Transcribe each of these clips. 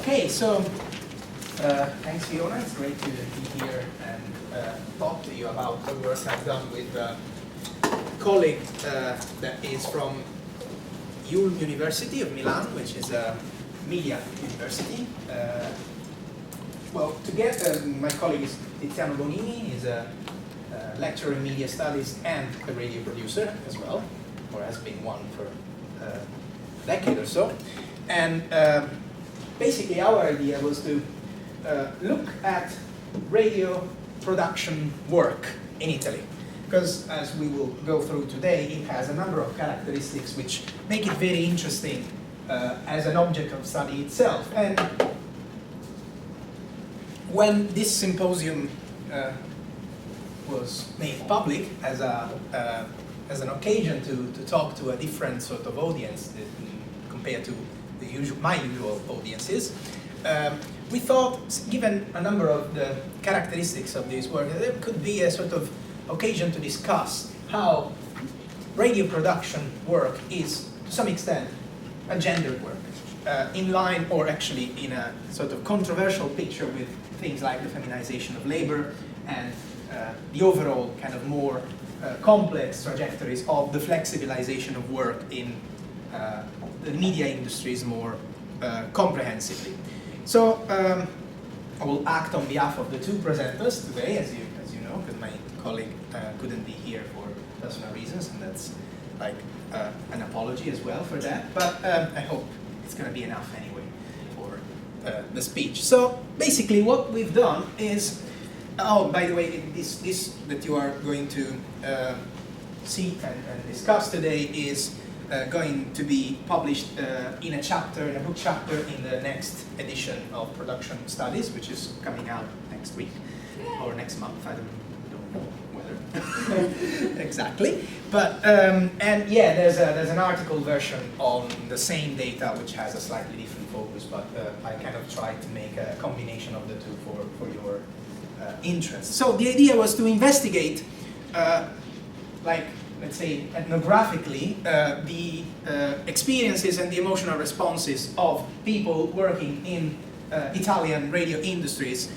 Okay, so thanks Feona, it's great to be here and talk to you about the work I've done with a colleague that is from IULM University of Milan, which is a media university. Well, together, my colleague is Tiziano Bonini, he's a lecturer in media studies and a radio producer as well, or has been one for a decade or so. And basically our idea was to look at radio production work in Italy, because as we will go through today, it has a number of characteristics which make it very interesting as an object of study itself. And when this symposium was made public as an occasion to talk to a different sort of audience compared to my usual audiences, we thought, given a number of the characteristics of this work, that there could be a sort of occasion to discuss how radio production work is, to some extent, a gendered work, in line or actually in a sort of controversial picture with things like the feminization of labor and the overall kind of more complex trajectories of the flexibilization of work in the media industries more comprehensively. So I will act on behalf of the two presenters today, as you know, because my colleague couldn't be here for personal reasons, and that's like an apology as well for that. But I hope it's going to be enough anyway for the speech. So basically, what we've done is, oh, by the way, this that you are going to see and discuss today is going to be published in a book chapter in the next edition of Production Studies, which is coming out next week or next month. I don't know whether exactly, but and yeah, there's an article version on the same data which has a slightly different focus, but I kind of tried to make a combination of the two for your interest. So the idea was to investigate, like, let's say, ethnographically, the experiences and the emotional responses of people working in Italian radio industries,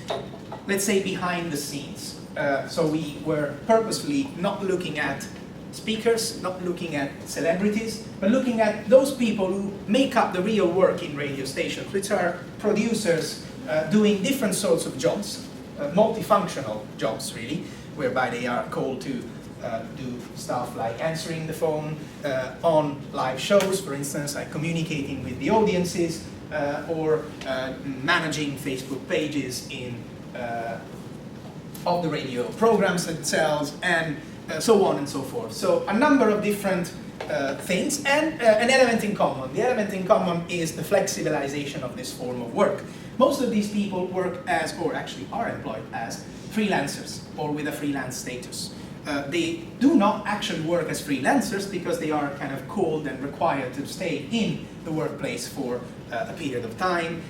let's say, behind the scenes. So we were purposefully not looking at speakers, not looking at celebrities, but looking at those people who make up the real work in radio stations, which are producers doing different sorts of jobs, multifunctional jobs, really, whereby they are called to do stuff like answering the phone on live shows, for instance, like communicating with the audiences, or managing Facebook pages of the radio programs themselves, and so on and so forth. So a number of different things, and an element in common. The element in common is the flexibilization of this form of work. Most of these people work as, or actually are employed as, freelancers or with a freelance status. They do not actually work as freelancers because they are kind of called and required to stay in the workplace for a period of time,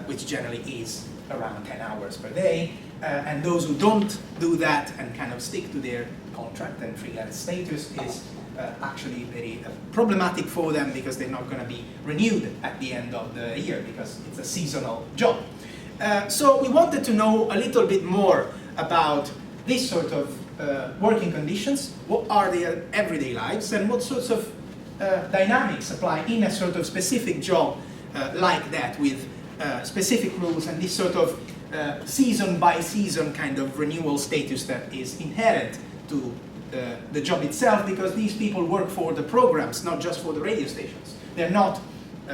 which generally is around 10 hours per day. And those who don't do that and kind of stick to their contract and freelance status is actually very problematic for them, because they're not going to be renewed at the end of the year because it's a seasonal job. So we wanted to know a little bit more about this sort of working conditions, what are their everyday lives, and what sorts of dynamics apply in a sort of specific job like that, with specific rules and this sort of season by season kind of renewal status that is inherent to the job itself, because these people work for the programs, not just for the radio stations. They're not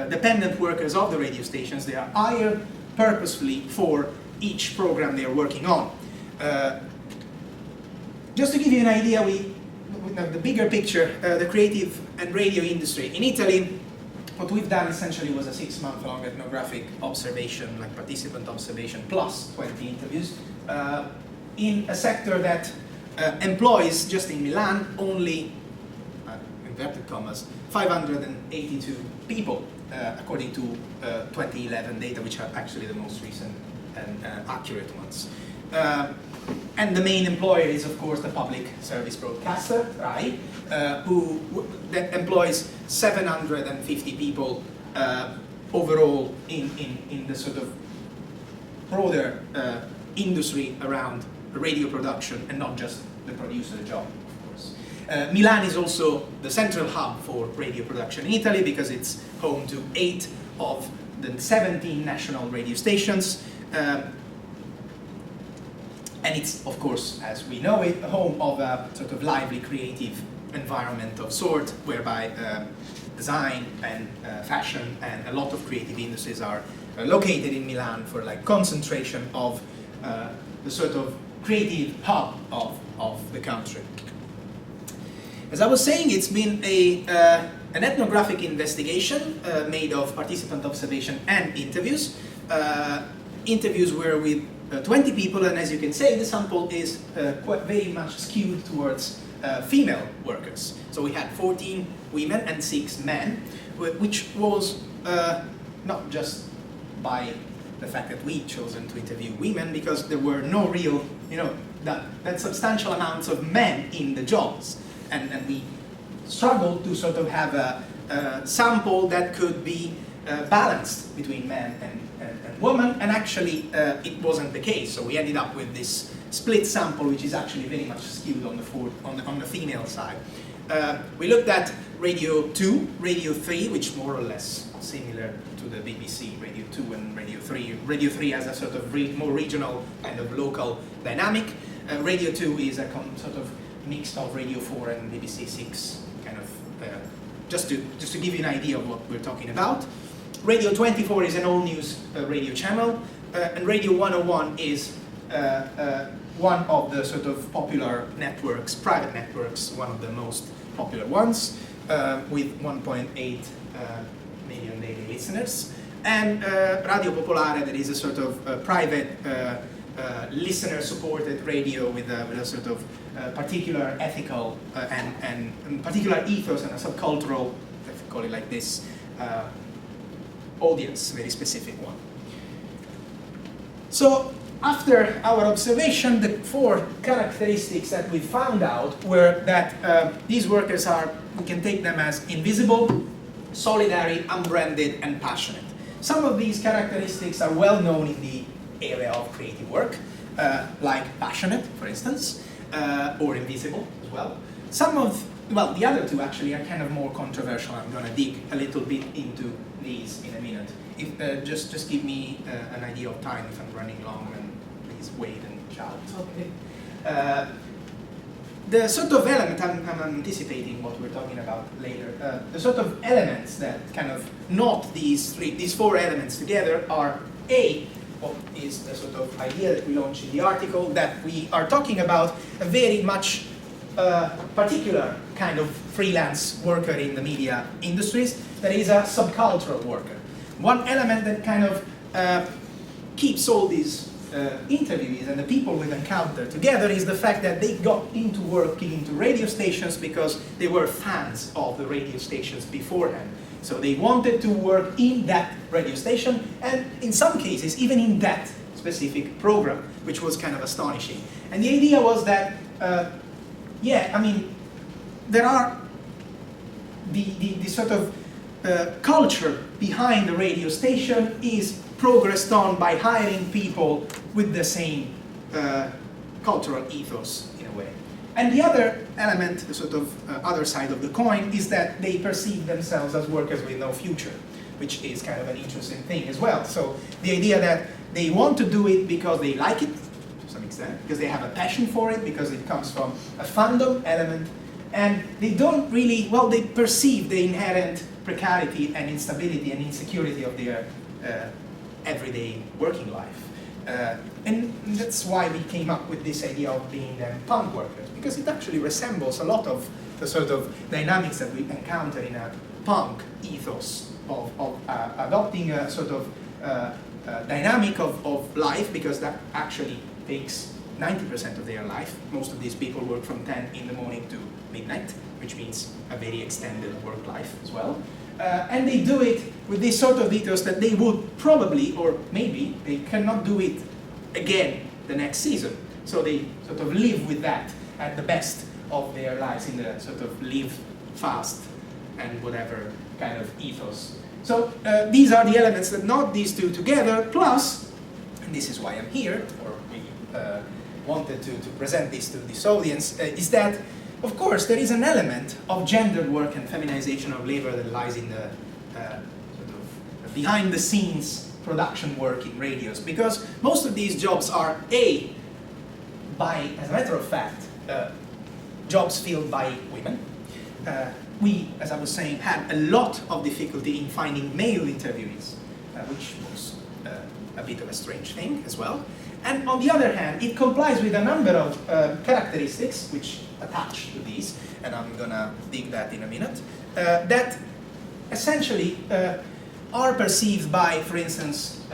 dependent workers of the radio stations, they are hired purposefully for each program they're working on. Just to give you an idea, the bigger picture, the creative and radio industry in Italy, what we've done essentially was a 6-month-long ethnographic observation, like participant observation, plus 20 interviews, in a sector that employs, just in Milan, only, inverted commas, 582 people, according to 2011 data, which are actually the most recent and accurate ones. And the main employer is, of course, the public service broadcaster, RAI, that employs 750 people overall in the sort of broader industry around radio production and not just the producer job, of course. Milan is also the central hub for radio production in Italy because it's home to 8 of the 17 national radio stations. And it's, of course, as we know it, home of a sort of lively creative environment of sort, whereby design and fashion and a lot of creative industries are located in Milan for like concentration of the sort of creative hub of the country. As I was saying, it's been an ethnographic investigation made of participant observation and interviews. Interviews were with 20 people, and as you can see, the sample is quite very much skewed towards female workers. So we had 14 women and 6 men, which was not just by the fact that we'd chosen to interview women, because there were no real, that substantial amounts of men in the jobs. And we struggled to sort of have a sample that could be balanced between men and women, and actually it wasn't the case. So we ended up with this split sample, which is actually very much skewed on the female side. We looked at Radio 2, Radio 3, which more or less similar to the BBC, Radio 2 and Radio 3. Radio 3 has a sort of more regional kind of local dynamic. Radio 2 is a sort of mix of Radio 4 and BBC 6, kind of, just to give you an idea of what we're talking about. Radio 24 is an all-news radio channel, and Radio 101 is one of the sort of popular networks, private networks, one of the most popular ones, with 1.8 million daily listeners. And Radio Popolare, that is a sort of private listener-supported radio with a sort of particular ethical and particular ethos and a subcultural, let's call it like this, audience, very specific one. So after our observation, the 4 characteristics that we found out were that these workers are, we can take them as invisible, solidary, unbranded, and passionate. Some of these characteristics are well known in the area of creative work, like passionate, for instance, or invisible as well. The other 2 actually are kind of more controversial. I'm going to dig a little bit into these in a minute. Just give me an idea of time if I'm running long, and please wait and shout. Okay. The sort of element, I'm anticipating what we're talking about later, the sort of elements that kind of knot these 4 elements together are what is the sort of idea that we launched in the article, that we are talking about a very much particular kind of freelance worker in the media industries, that is a subcultural worker. One element that kind of keeps all these interviewees and the people we've encountered together is the fact that they got into working into radio stations because they were fans of the radio stations beforehand. So they wanted to work in that radio station, and in some cases even in that specific program, which was kind of astonishing. And the idea was that, there are the sort of culture behind the radio station is progressed on by hiring people with the same cultural ethos in a way. And the other element, the sort of other side of the coin, is that they perceive themselves as workers with no future, which is kind of an interesting thing as well. So the idea that they want to do it because they like it, to some extent, because they have a passion for it, because it comes from a fandom element, and they don't really, they perceive the inherent precarity and instability and insecurity of their everyday working life. And that's why we came up with this idea of being punk workers, because it actually resembles a lot of the sort of dynamics that we encounter in a punk ethos of adopting a sort of dynamic of life, because that actually takes 90% of their life. Most of these people work from 10 in the morning to midnight, which means a very extended work life as well. And they do it with this sort of ethos that they would probably, or maybe, they cannot do it again the next season. So they sort of live with that at the best of their lives in the sort of live fast and whatever kind of ethos. So these are the elements that knot these two together, plus, and this is why I'm here, or we wanted to present this to this audience, is that, of course, there is an element of gendered work and feminization of labor that lies in the sort of behind-the-scenes production work in radios, because most of these jobs are, as a matter of fact, jobs filled by women. We, as I was saying, had a lot of difficulty in finding male interviewees, which was a bit of a strange thing as well. And on the other hand, it complies with a number of characteristics which attach to these, and I'm gonna dig that in a minute, that essentially are perceived by, for instance,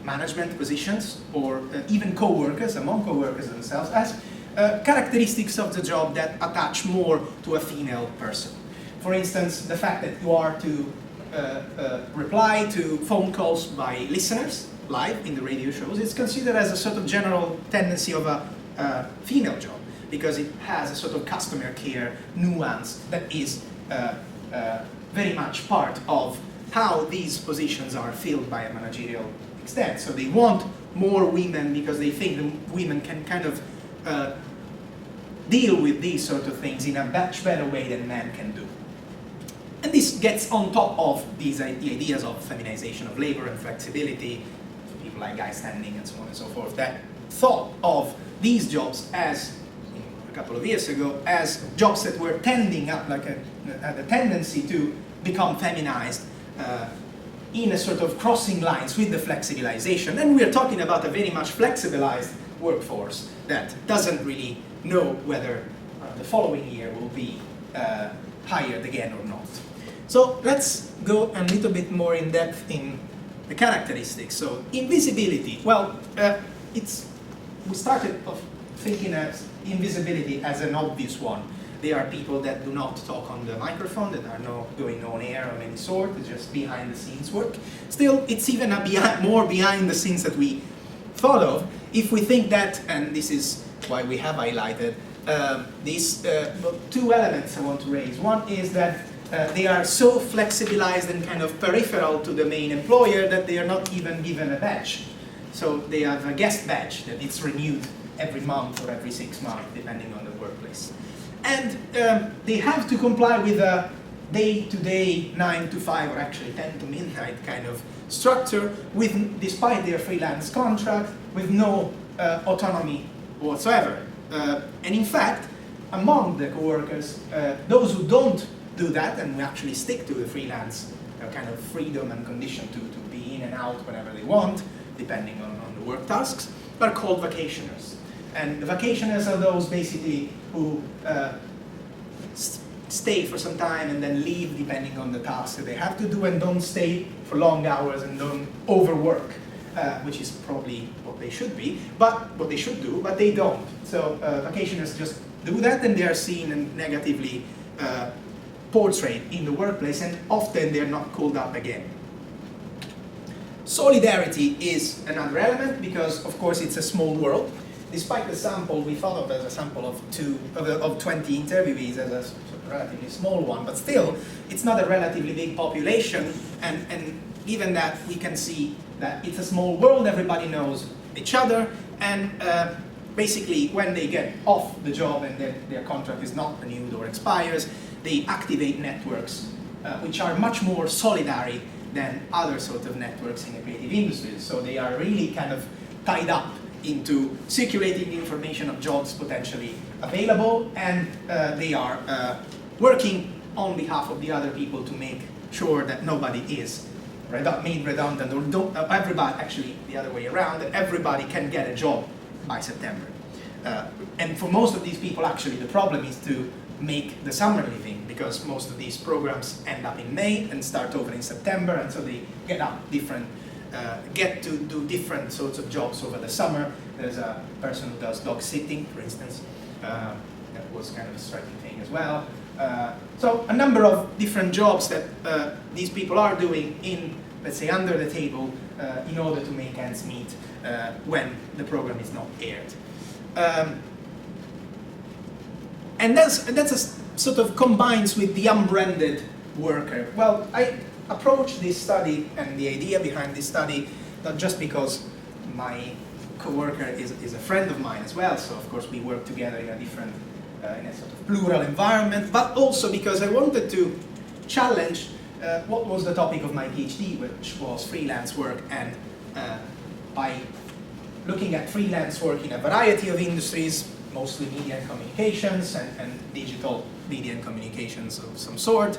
management positions or even co-workers, among co-workers themselves, as characteristics of the job that attach more to a female person. For instance, the fact that you are to reply to phone calls by listeners live in the radio shows is considered as a sort of general tendency of a female job, because it has a sort of customer care nuance that is very much part of how these positions are filled by a managerial extent. So they want more women because they think the women can kind of deal with these sort of things in a much better way than men can do. And this gets on top of the ideas of feminization of labor and flexibility, people like guy standing and so on and so forth, that thought of these jobs as, a couple of years ago, as jobs that were tending up, like had a tendency to become feminized in a sort of crossing lines with the flexibilization. And we're talking about a very much flexibilized workforce that doesn't really know whether the following year will be hired again or not. So let's go a little bit more in depth in the characteristics. So invisibility, well, we started off thinking of invisibility as an obvious one. They are people that do not talk on the microphone, that are not going on air of any sort, it's just behind the scenes work. Still, it's even more behind the scenes that we thought of, if we think that, and this is why we have highlighted these two elements I want to raise. One is that they are so flexibilized and kind of peripheral to the main employer that they are not even given a badge. So they have a guest badge that it's renewed every month or every 6 months, depending on the workplace. And they have to comply with a day-to-day, 9 to 5, or actually 10 to midnight kind of structure, despite their freelance contract, with no autonomy whatsoever. And in fact, among the co-workers, those who don't do that and who actually stick to the freelance kind of freedom and condition to be in and out whenever they want, depending on the work tasks, are called vacationers. And the vacationers are those basically who stay for some time and then leave depending on the tasks that they have to do, and don't stay for long hours and don't overwork, which is probably what they should be, but what they should do, but they don't. So vacationers just do that, and they are seen and negatively portrayed in the workplace, and often they're not called up again. Solidarity is another element, because of course it's a small world. Despite the sample we thought of as a sample of 20 interviewees as a relatively small one, but still it's not a relatively big population, and given that we can see that it's a small world, everybody knows each other, and basically when they get off the job and their contract is not renewed or expires, they activate networks which are much more solidary than other sort of networks in the creative industries. So they are really kind of tied up into circulating information of jobs potentially available, and they are working on behalf of the other people to make sure that nobody is made redundant, or everybody, actually the other way around, that everybody can get a job by September. And for most of these people, actually, the problem is to make the summer living, because most of these programs end up in May and start over in September, and so they get to do different sorts of jobs over the summer. There's a person who does dog sitting, for instance. That was kind of a striking thing as well. So a number of different jobs that these people are doing in, let's say, under the table in order to make ends meet when the program is not aired. And that's a sort of combines with the unbranded worker. Well, approached this study and the idea behind this study, not just because my co-worker is a friend of mine as well, so of course we work together in a different, in a sort of plural environment, but also because I wanted to challenge what was the topic of my PhD, which was freelance work, and by looking at freelance work in a variety of industries, mostly media and communications and digital media and communications of some sort,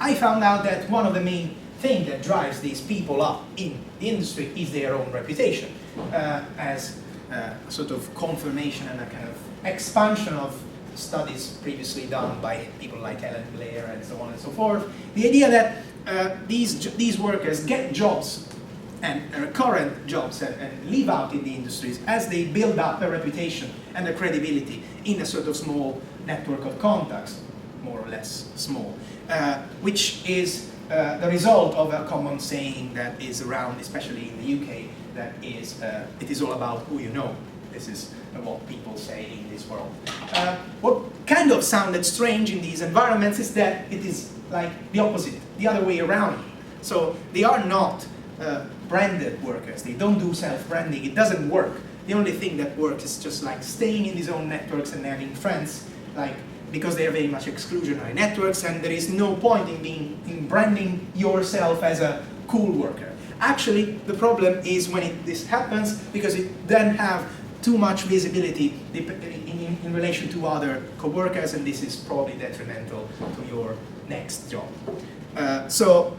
I found out that one of the main things that drives these people up in the industry is their own reputation, as a sort of confirmation and a kind of expansion of studies previously done by people like Ellen Blair and so on and so forth. The idea that these workers get jobs and current jobs and live out in the industries as they build up a reputation and a credibility in a sort of small network of contacts, more or less small, which is the result of a common saying that is around, especially in the UK, that is, it is all about who you know. This is what people say in this world. What kind of sounded strange in these environments is that it is like the opposite, the other way around. So they are not branded workers. They don't do self-branding. It doesn't work. The only thing that works is just like staying in these own networks and having friends, like, because they are very much exclusionary networks, and there is no point in branding yourself as a cool worker. Actually, the problem is when this happens, because it then have too much visibility in relation to other co-workers, and this is probably detrimental to your next job. So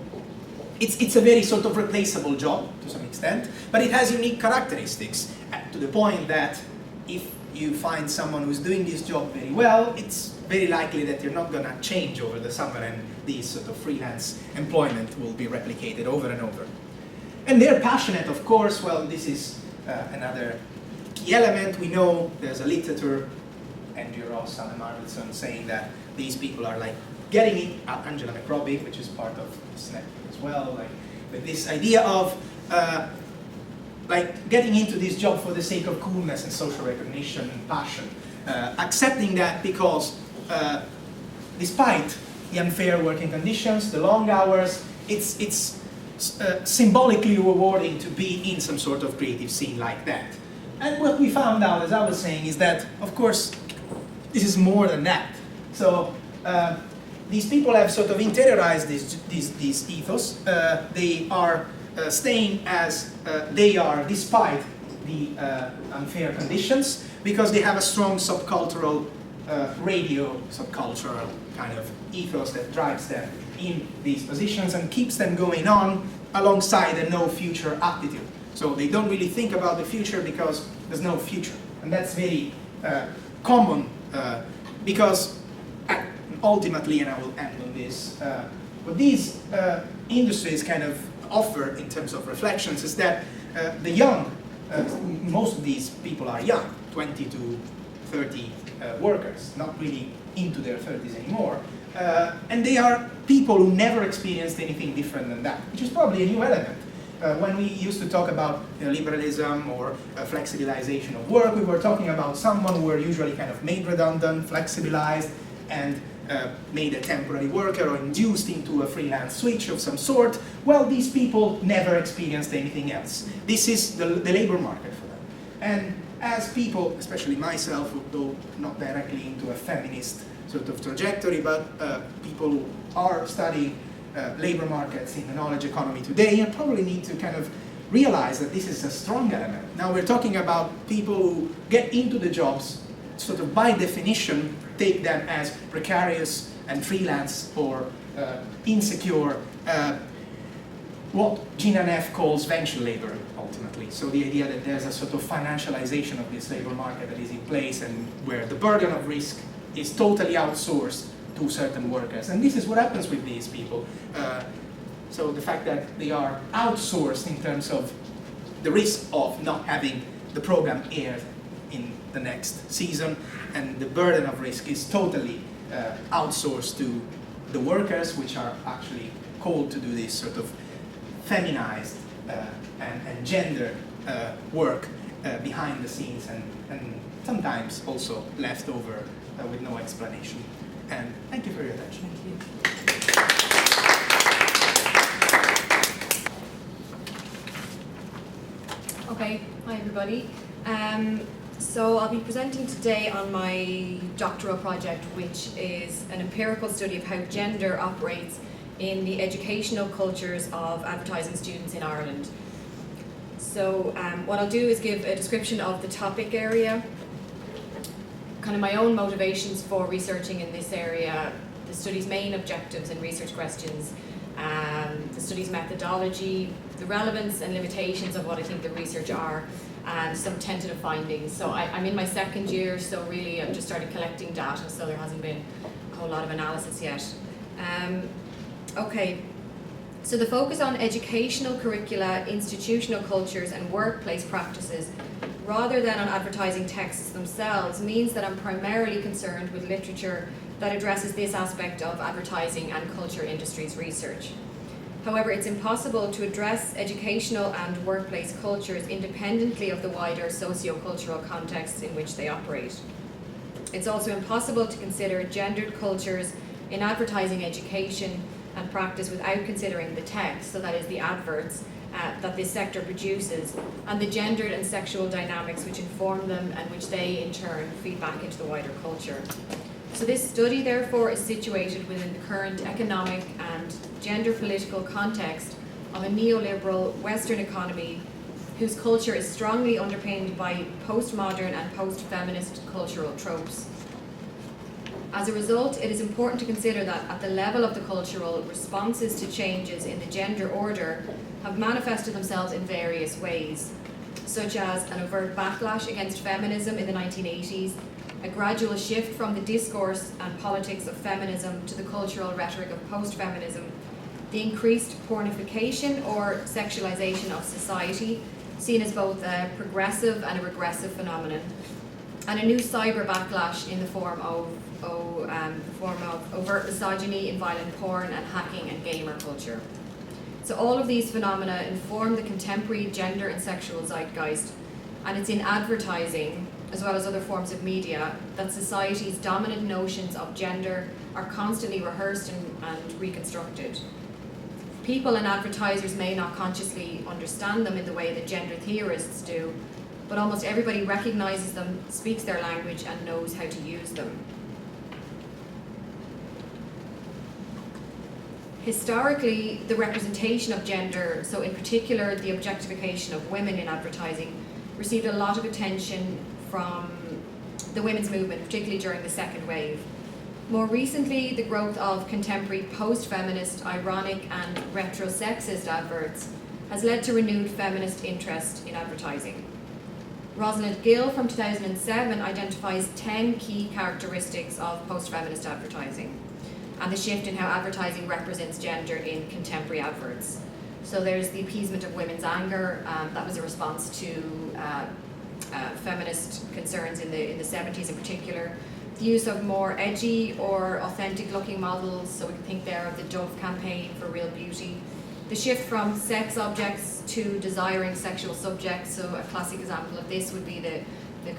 it's a very sort of replaceable job to some extent, but it has unique characteristics to the point that if you find someone who's doing this job very well, it's very likely that you're not going to change over the summer, and these sort of freelance employment will be replicated over and over. And they're passionate, of course. Well, this is another key element. We know there's a literature, Andrew Ross, Alan Arvidsson, saying that these people are like getting it, Angela McRobbie, which is part of this network as well, like with this idea of like getting into this job for the sake of coolness and social recognition and passion, accepting that because despite the unfair working conditions, the long hours, it's symbolically rewarding to be in some sort of creative scene like that. And what we found out, as I was saying, is that, of course, this is more than that. So these people have sort of interiorized this ethos. They are staying as they are despite the unfair conditions, because they have a strong subcultural, radio subcultural kind of ethos that drives them in these positions and keeps them going on alongside a no future attitude. So they don't really think about the future because there's no future. And that's very common because ultimately, and I will end on this, what these industries kind of offer in terms of reflections is that the young, most of these people are young, 20 to 30 workers, not really into their 30s anymore. And they are people who never experienced anything different than that, which is probably a new element. When we used to talk about liberalism or flexibilization of work, we were talking about someone who were usually kind of made redundant, flexibilized, and made a temporary worker or induced into a freelance switch of some sort. Well, these people never experienced anything else. This is the labor market for them. And as people, especially myself, though not directly into a feminist sort of trajectory, but people who are studying labor markets in the knowledge economy today, you probably need to kind of realize that this is a strong element. Now we're talking about people who get into the jobs, sort of by definition, take them as precarious and freelance or insecure, what Gina Neff calls venture labor, ultimately. So the idea that there's a sort of financialization of this labor market that is in place and where the burden of risk is totally outsourced to certain workers. And this is what happens with these people. So the fact that they are outsourced in terms of the risk of not having the program aired in the next season, and the burden of risk is totally outsourced to the workers, which are actually called to do this sort of feminized and gendered work behind the scenes, and sometimes also left over with no explanation. And thank you for your attention. Thank you. Okay, hi everybody. So I'll be presenting today on my doctoral project, which is an empirical study of how gender operates in the educational cultures of advertising students in Ireland. So what I'll do is give a description of the topic area, kind of my own motivations for researching in this area, the study's main objectives and research questions, the study's methodology, the relevance and limitations of what I think the research are, and some tentative findings. So I'm in my second year, so really I've just started collecting data, so there hasn't been a whole lot of analysis yet. Okay, so the focus on educational curricula, institutional cultures, and workplace practices, rather than on advertising texts themselves, means that I'm primarily concerned with literature that addresses this aspect of advertising and culture industries research. However, it's impossible to address educational and workplace cultures independently of the wider socio-cultural contexts in which they operate. It's also impossible to consider gendered cultures in advertising education and practice without considering the text, so that is the adverts, that this sector produces, and the gendered and sexual dynamics which inform them and which they in turn feed back into the wider culture. So this study therefore is situated within the current economic and gender political context of a neoliberal Western economy whose culture is strongly underpinned by postmodern and post-feminist cultural tropes. As a result, it is important to consider that at the level of the cultural, responses to changes in the gender order have manifested themselves in various ways, such as an overt backlash against feminism in the 1980s, a gradual shift from the discourse and politics of feminism to the cultural rhetoric of post-feminism, the increased pornification or sexualization of society, seen as both a progressive and a regressive phenomenon, and a new cyber backlash in the form of overt misogyny in violent porn and hacking and gamer culture. So all of these phenomena inform the contemporary gender and sexual zeitgeist, and it's in advertising, as well as other forms of media, that society's dominant notions of gender are constantly rehearsed and reconstructed. People and advertisers may not consciously understand them in the way that gender theorists do, but almost everybody recognizes them, speaks their language, and knows how to use them. Historically, the representation of gender, so in particular the objectification of women in advertising, received a lot of attention from the women's movement, particularly during the second wave. More recently, the growth of contemporary post-feminist, ironic and retro-sexist adverts has led to renewed feminist interest in advertising. Rosalind Gill from 2007 identifies 10 key characteristics of post-feminist advertising and the shift in how advertising represents gender in contemporary adverts. So there's the appeasement of women's anger, that was a response to feminist concerns in the 70s in particular. The use of more edgy or authentic looking models, so we can think there of the Dove campaign for real beauty. The shift from sex objects to desiring sexual subjects, so a classic example of this would be the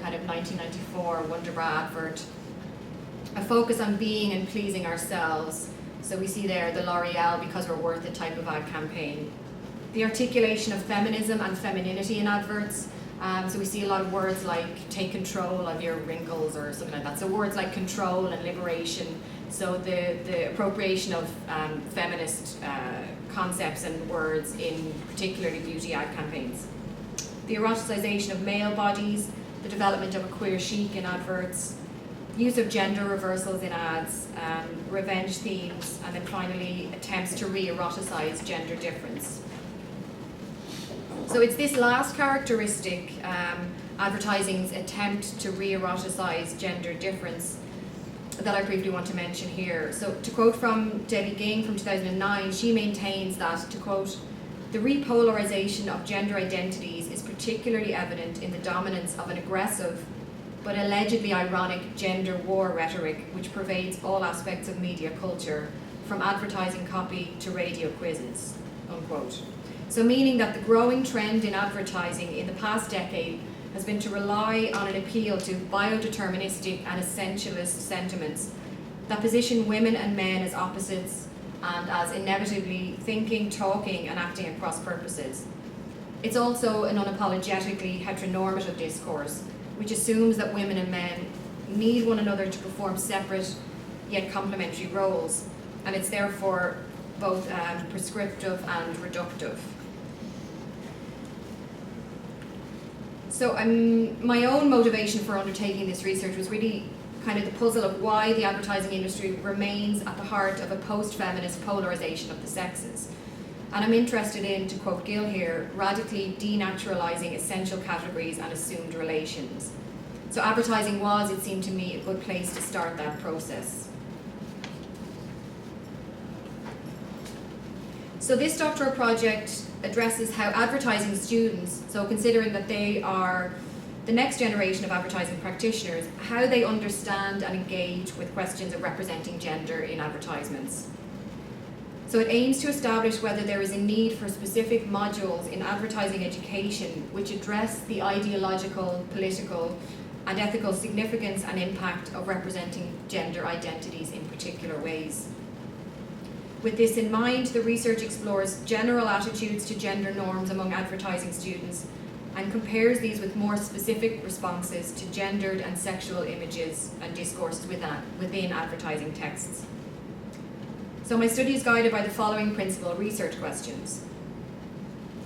kind of 1994 Wonder Bra advert. A focus on being and pleasing ourselves, so we see there the L'Oreal Because We're Worth It type of ad campaign. The articulation of feminism and femininity in adverts, so we see a lot of words like take control of your wrinkles or something like that. So words like control and liberation, so the appropriation of feminist concepts and words in particularly beauty ad campaigns. The eroticization of male bodies, the development of a queer chic in adverts, use of gender reversals in ads, revenge themes, and then finally attempts to re-eroticize gender difference. So it's this last characteristic, advertising's attempt to re-eroticize gender difference, that I briefly want to mention here. So to quote from Debbie Ging from 2009, she maintains that, to quote, "The repolarization of gender identities is particularly evident in the dominance of an aggressive but allegedly ironic gender war rhetoric which pervades all aspects of media culture, from advertising copy to radio quizzes," unquote. So meaning that the growing trend in advertising in the past decade has been to rely on an appeal to biodeterministic and essentialist sentiments that position women and men as opposites and as inevitably thinking, talking, and acting at cross purposes. It's also an unapologetically heteronormative discourse, which assumes that women and men need one another to perform separate yet complementary roles, and it's therefore both prescriptive and reductive. So my own motivation for undertaking this research was really kind of the puzzle of why the advertising industry remains at the heart of a post-feminist polarization of the sexes. And I'm interested in, to quote Gill here, radically denaturalizing essential categories and assumed relations. So advertising was, it seemed to me, a good place to start that process. So this doctoral project addresses how advertising students, so considering that they are the next generation of advertising practitioners, how they understand and engage with questions of representing gender in advertisements. So it aims to establish whether there is a need for specific modules in advertising education which address the ideological, political, and ethical significance and impact of representing gender identities in particular ways. With this in mind, the research explores general attitudes to gender norms among advertising students and compares these with more specific responses to gendered and sexual images and discourses within advertising texts. So my study is guided by the following principal research questions.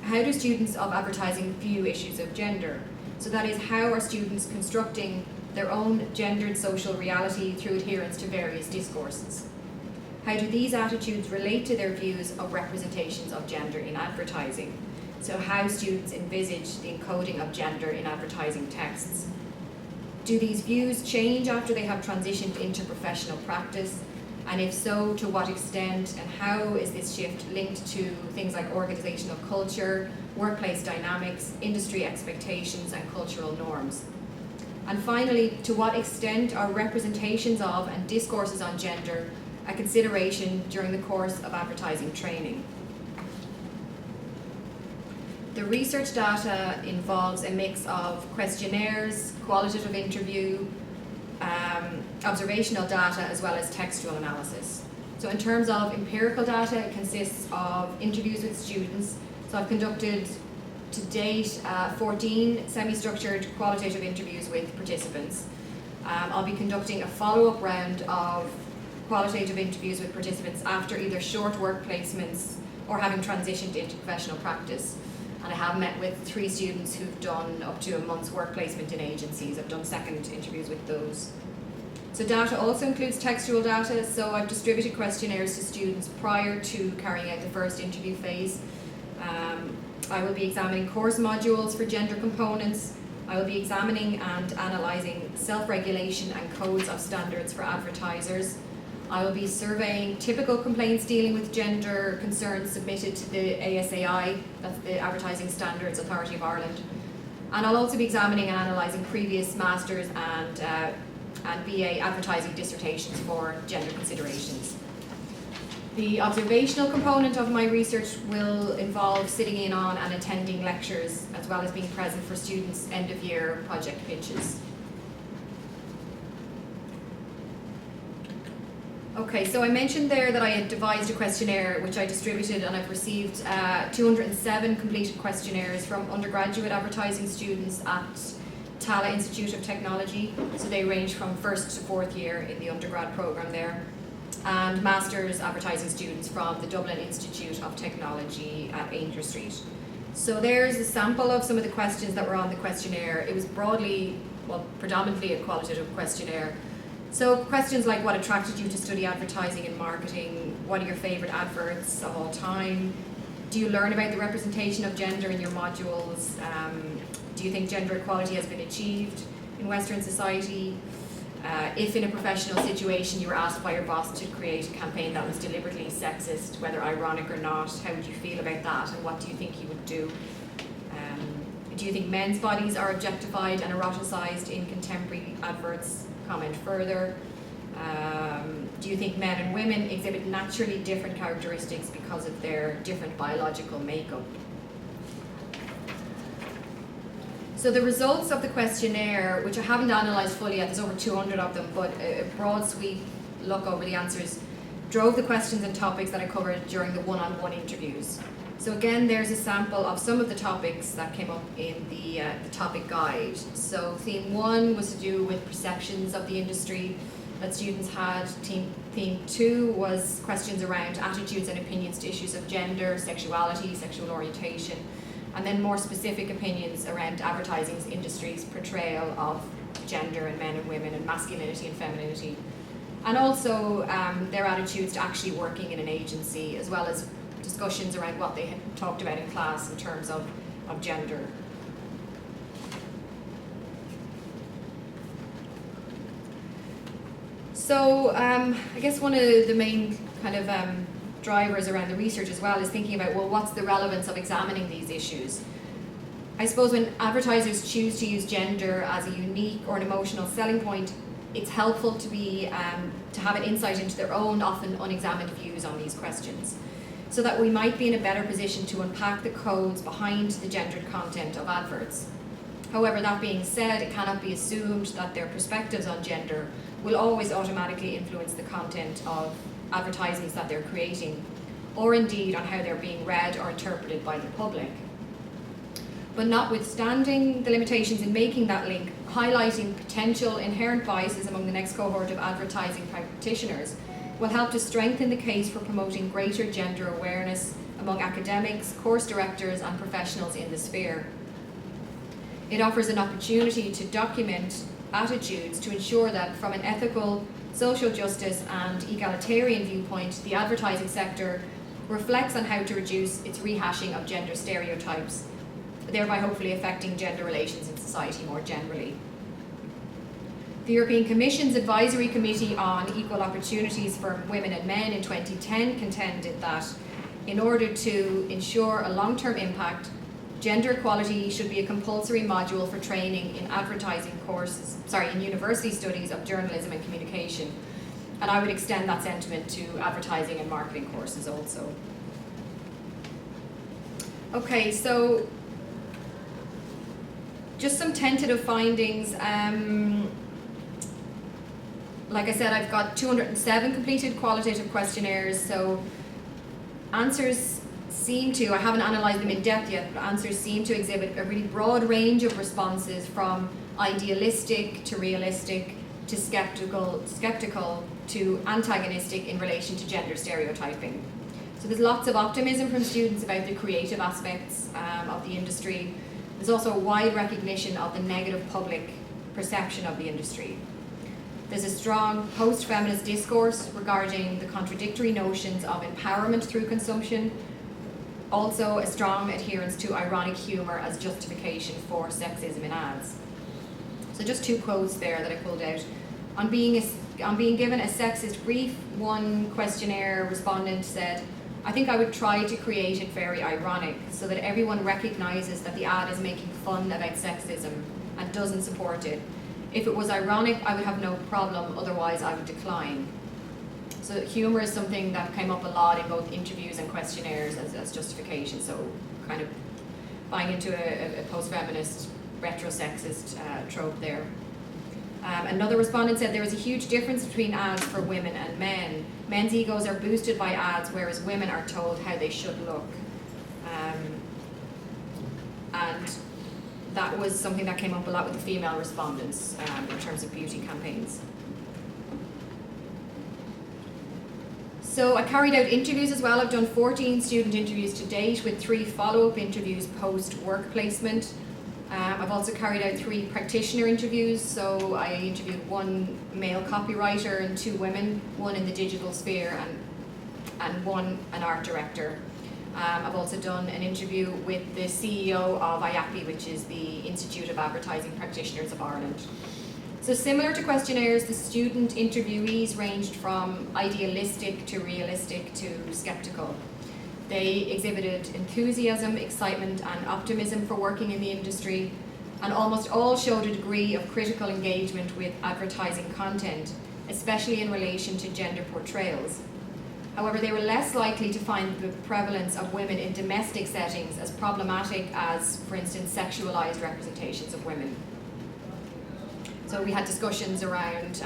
How do students of advertising view issues of gender? So that is, how are students constructing their own gendered social reality through adherence to various discourses? How do these attitudes relate to their views of representations of gender in advertising? So how students envisage the encoding of gender in advertising texts? Do these views change after they have transitioned into professional practice? And if so, to what extent, and how is this shift linked to things like organizational culture, workplace dynamics, industry expectations, and cultural norms? And finally, to what extent are representations of and discourses on gender a consideration during the course of advertising training? The research data involves a mix of questionnaires, qualitative interview, observational data, as well as textual analysis. So in terms of empirical data, it consists of interviews with students. So I've conducted to date 14 semi-structured qualitative interviews with participants. I'll be conducting a follow-up round of qualitative interviews with participants after either short work placements or having transitioned into professional practice. And I have met with 3 students who've done up to a month's work placement in agencies. I've done second interviews with those. So data also includes textual data, so I've distributed questionnaires to students prior to carrying out the first interview phase. I will be examining course modules for gender components. I will be examining and analysing self-regulation and codes of standards for advertisers. I will be surveying typical complaints dealing with gender concerns submitted to the ASAI, that's the Advertising Standards Authority of Ireland. And I'll also be examining and analysing previous masters and BA advertising dissertations for gender considerations. The observational component of my research will involve sitting in on and attending lectures, as well as being present for students' end-of-year project pitches. Okay, so I mentioned there that I had devised a questionnaire which I distributed, and I've received 207 completed questionnaires from undergraduate advertising students at Tala Institute of Technology. So they range from 1st to 4th year in the undergrad programme there. And Masters advertising students from the Dublin Institute of Technology at Ainger Street. So there's a sample of some of the questions that were on the questionnaire. It was predominantly a qualitative questionnaire. So questions like, what attracted you to study advertising and marketing? What are your favourite adverts of all time? Do you learn about the representation of gender in your modules? Do you think gender equality has been achieved in Western society? If in a professional situation you were asked by your boss to create a campaign that was deliberately sexist, whether ironic or not, how would you feel about that, and what do you think you would do? Do you think men's bodies are objectified and eroticized in contemporary adverts? Comment further. Do you think men and women exhibit naturally different characteristics because of their different biological makeup? So the results of the questionnaire, which I haven't analysed fully yet, there's over 200 of them, but a broad sweep look over the answers, drove the questions and topics that I covered during the one-on-one interviews. So again, there's a sample of some of the topics that came up in the topic guide. So theme 1 was to do with perceptions of the industry that students had. Theme 2 was questions around attitudes and opinions to issues of gender, sexuality, sexual orientation, and then more specific opinions around advertising industry's portrayal of gender and men and women and masculinity and femininity. And also their attitudes to actually working in an agency, as well as discussions around what they had talked about in class in terms of gender. So I guess one of the main kind of drivers around the research as well is thinking about, well, what's the relevance of examining these issues? I suppose when advertisers choose to use gender as a unique or an emotional selling point, it's helpful to have an insight into their own often unexamined views on these questions, so that we might be in a better position to unpack the codes behind the gendered content of adverts. However, that being said, it cannot be assumed that their perspectives on gender will always automatically influence the content of advertisements that they're creating, or indeed on how they're being read or interpreted by the public. But notwithstanding the limitations in making that link, highlighting potential inherent biases among the next cohort of advertising practitioners will help to strengthen the case for promoting greater gender awareness among academics, course directors, and professionals in the sphere. It offers an opportunity to document attitudes to ensure that from an ethical, social justice, and egalitarian viewpoint, the advertising sector reflects on how to reduce its rehashing of gender stereotypes, thereby hopefully affecting gender relations in society more generally. The European Commission's Advisory Committee on Equal Opportunities for Women and Men in 2010 contended that in order to ensure a long-term impact, gender equality should be a compulsory module for training in in university studies of journalism and communication. And I would extend that sentiment to advertising and marketing courses also. Okay, so just some tentative findings. Like I said, I've got 207 completed qualitative questionnaires, so answers seem to, I haven't analysed them in depth yet, but answers seem to exhibit a really broad range of responses, from idealistic to realistic to skeptical to antagonistic in relation to gender stereotyping. So there's lots of optimism from students about the creative aspects of the industry. There's also a wide recognition of the negative public perception of the industry. There's a strong post-feminist discourse regarding the contradictory notions of empowerment through consumption. Also a strong adherence to ironic humour as justification for sexism in ads. So just two quotes there that I pulled out. On being given a sexist brief, one questionnaire respondent said, "I think I would try to create it very ironic so that everyone recognises that the ad is making fun about sexism and doesn't support it. If it was ironic, I would have no problem, otherwise I would decline." So humour is something that came up a lot in both interviews and questionnaires as justification, so kind of buying into a post-feminist, retro-sexist trope there. Another respondent said there is a huge difference between ads for women and men. Men's egos are boosted by ads, whereas women are told how they should look. And that was something that came up a lot with the female respondents in terms of beauty campaigns. So I carried out interviews as well. I've done 14 student interviews to date with 3 follow-up interviews post-work placement. I've also carried out 3 practitioner interviews. So I interviewed 1 male copywriter and 2 women, 1 in the digital sphere and 1 an art director. I've also done an interview with the CEO of IAPI, which is the Institute of Advertising Practitioners of Ireland. So similar to questionnaires, the student interviewees ranged from idealistic to realistic to skeptical. They exhibited enthusiasm, excitement, and optimism for working in the industry, and almost all showed a degree of critical engagement with advertising content, especially in relation to gender portrayals. However, they were less likely to find the prevalence of women in domestic settings as problematic as, for instance, sexualized representations of women. So we had discussions around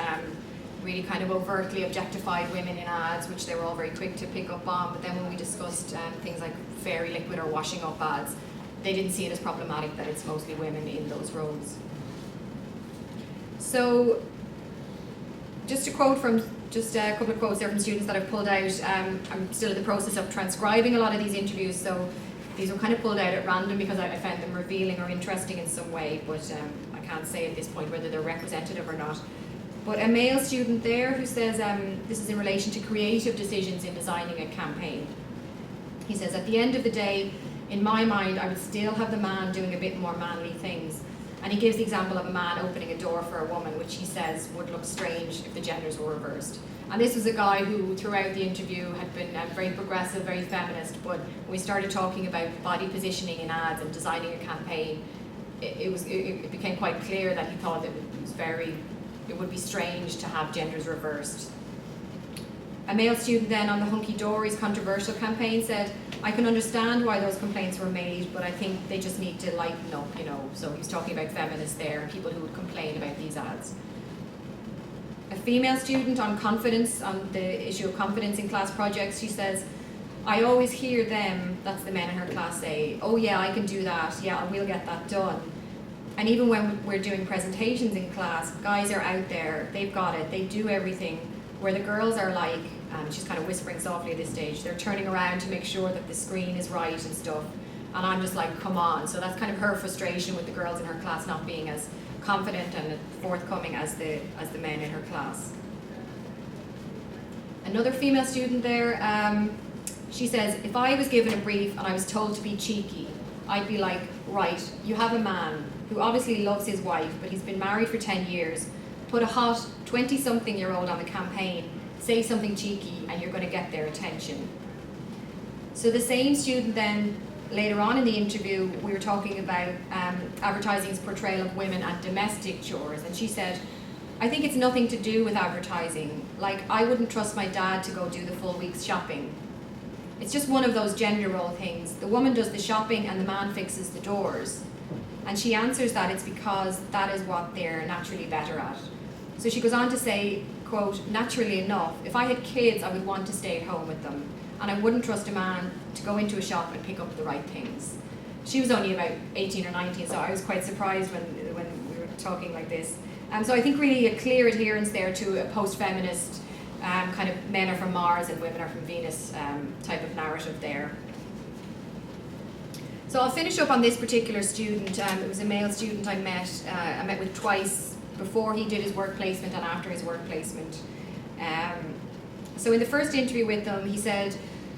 really kind of overtly objectified women in ads, which they were all very quick to pick up on. But then when we discussed things like fairy liquid or washing up ads, they didn't see it as problematic that it's mostly women in those roles. So just a quote from, just a couple of quotes there from students that I've pulled out. I'm still in the process of transcribing a lot of these interviews, so these were kind of pulled out at random because I found them revealing or interesting in some way, but I can't say at this point whether they're representative or not. But a male student there who says, this is in relation to creative decisions in designing a campaign. He says, at the end of the day, in my mind, I would still have the man doing a bit more manly things. And he gives the example of a man opening a door for a woman, which he says would look strange if the genders were reversed. And this was a guy who, throughout the interview, had been very progressive, very feminist, but when we started talking about body positioning in ads and designing a campaign, it became quite clear that he thought that it would be strange to have genders reversed. A male student then on the Hunky Dory's controversial campaign said, I can understand why those complaints were made, but I think they just need to lighten up, you know. So he was talking about feminists there and people who would complain about these ads. A female student on confidence, on the issue of confidence in class projects, she says, I always hear them, that's the men in her class, say, oh yeah, I can do that, yeah, we'll get that done. And even when we're doing presentations in class, guys are out there, they've got it, they do everything, where the girls are like, she's kind of whispering softly at this stage, they're turning around to make sure that the screen is right and stuff. And I'm just like, come on. So that's kind of her frustration with the girls in her class not being as confident and forthcoming as the men in her class. Another female student there, she says, if I was given a brief and I was told to be cheeky, I'd be like, right, you have a man who obviously loves his wife, but he's been married for 10 years, put a hot 20-something-year-old on the campaign, say something cheeky, and you're going to get their attention. So the same student then, later on in the interview, we were talking about advertising's portrayal of women and domestic chores, and she said, I think it's nothing to do with advertising. Like, I wouldn't trust my dad to go do the full week's shopping. It's just one of those gender role things. The woman does the shopping and the man fixes the doors. And she answers that it's because that is what they're naturally better at. So she goes on to say, quote, naturally enough, if I had kids, I would want to stay at home with them. And I wouldn't trust a man to go into a shop and pick up the right things. She was only about 18 or 19, so I was quite surprised when we were talking like this. So I think really a clear adherence there to a post-feminist kind of men are from Mars and women are from Venus type of narrative there. So I'll finish up on this particular student. It was a male student I met with twice before he did his work placement and after his work placement. So in the first interview with him, he said,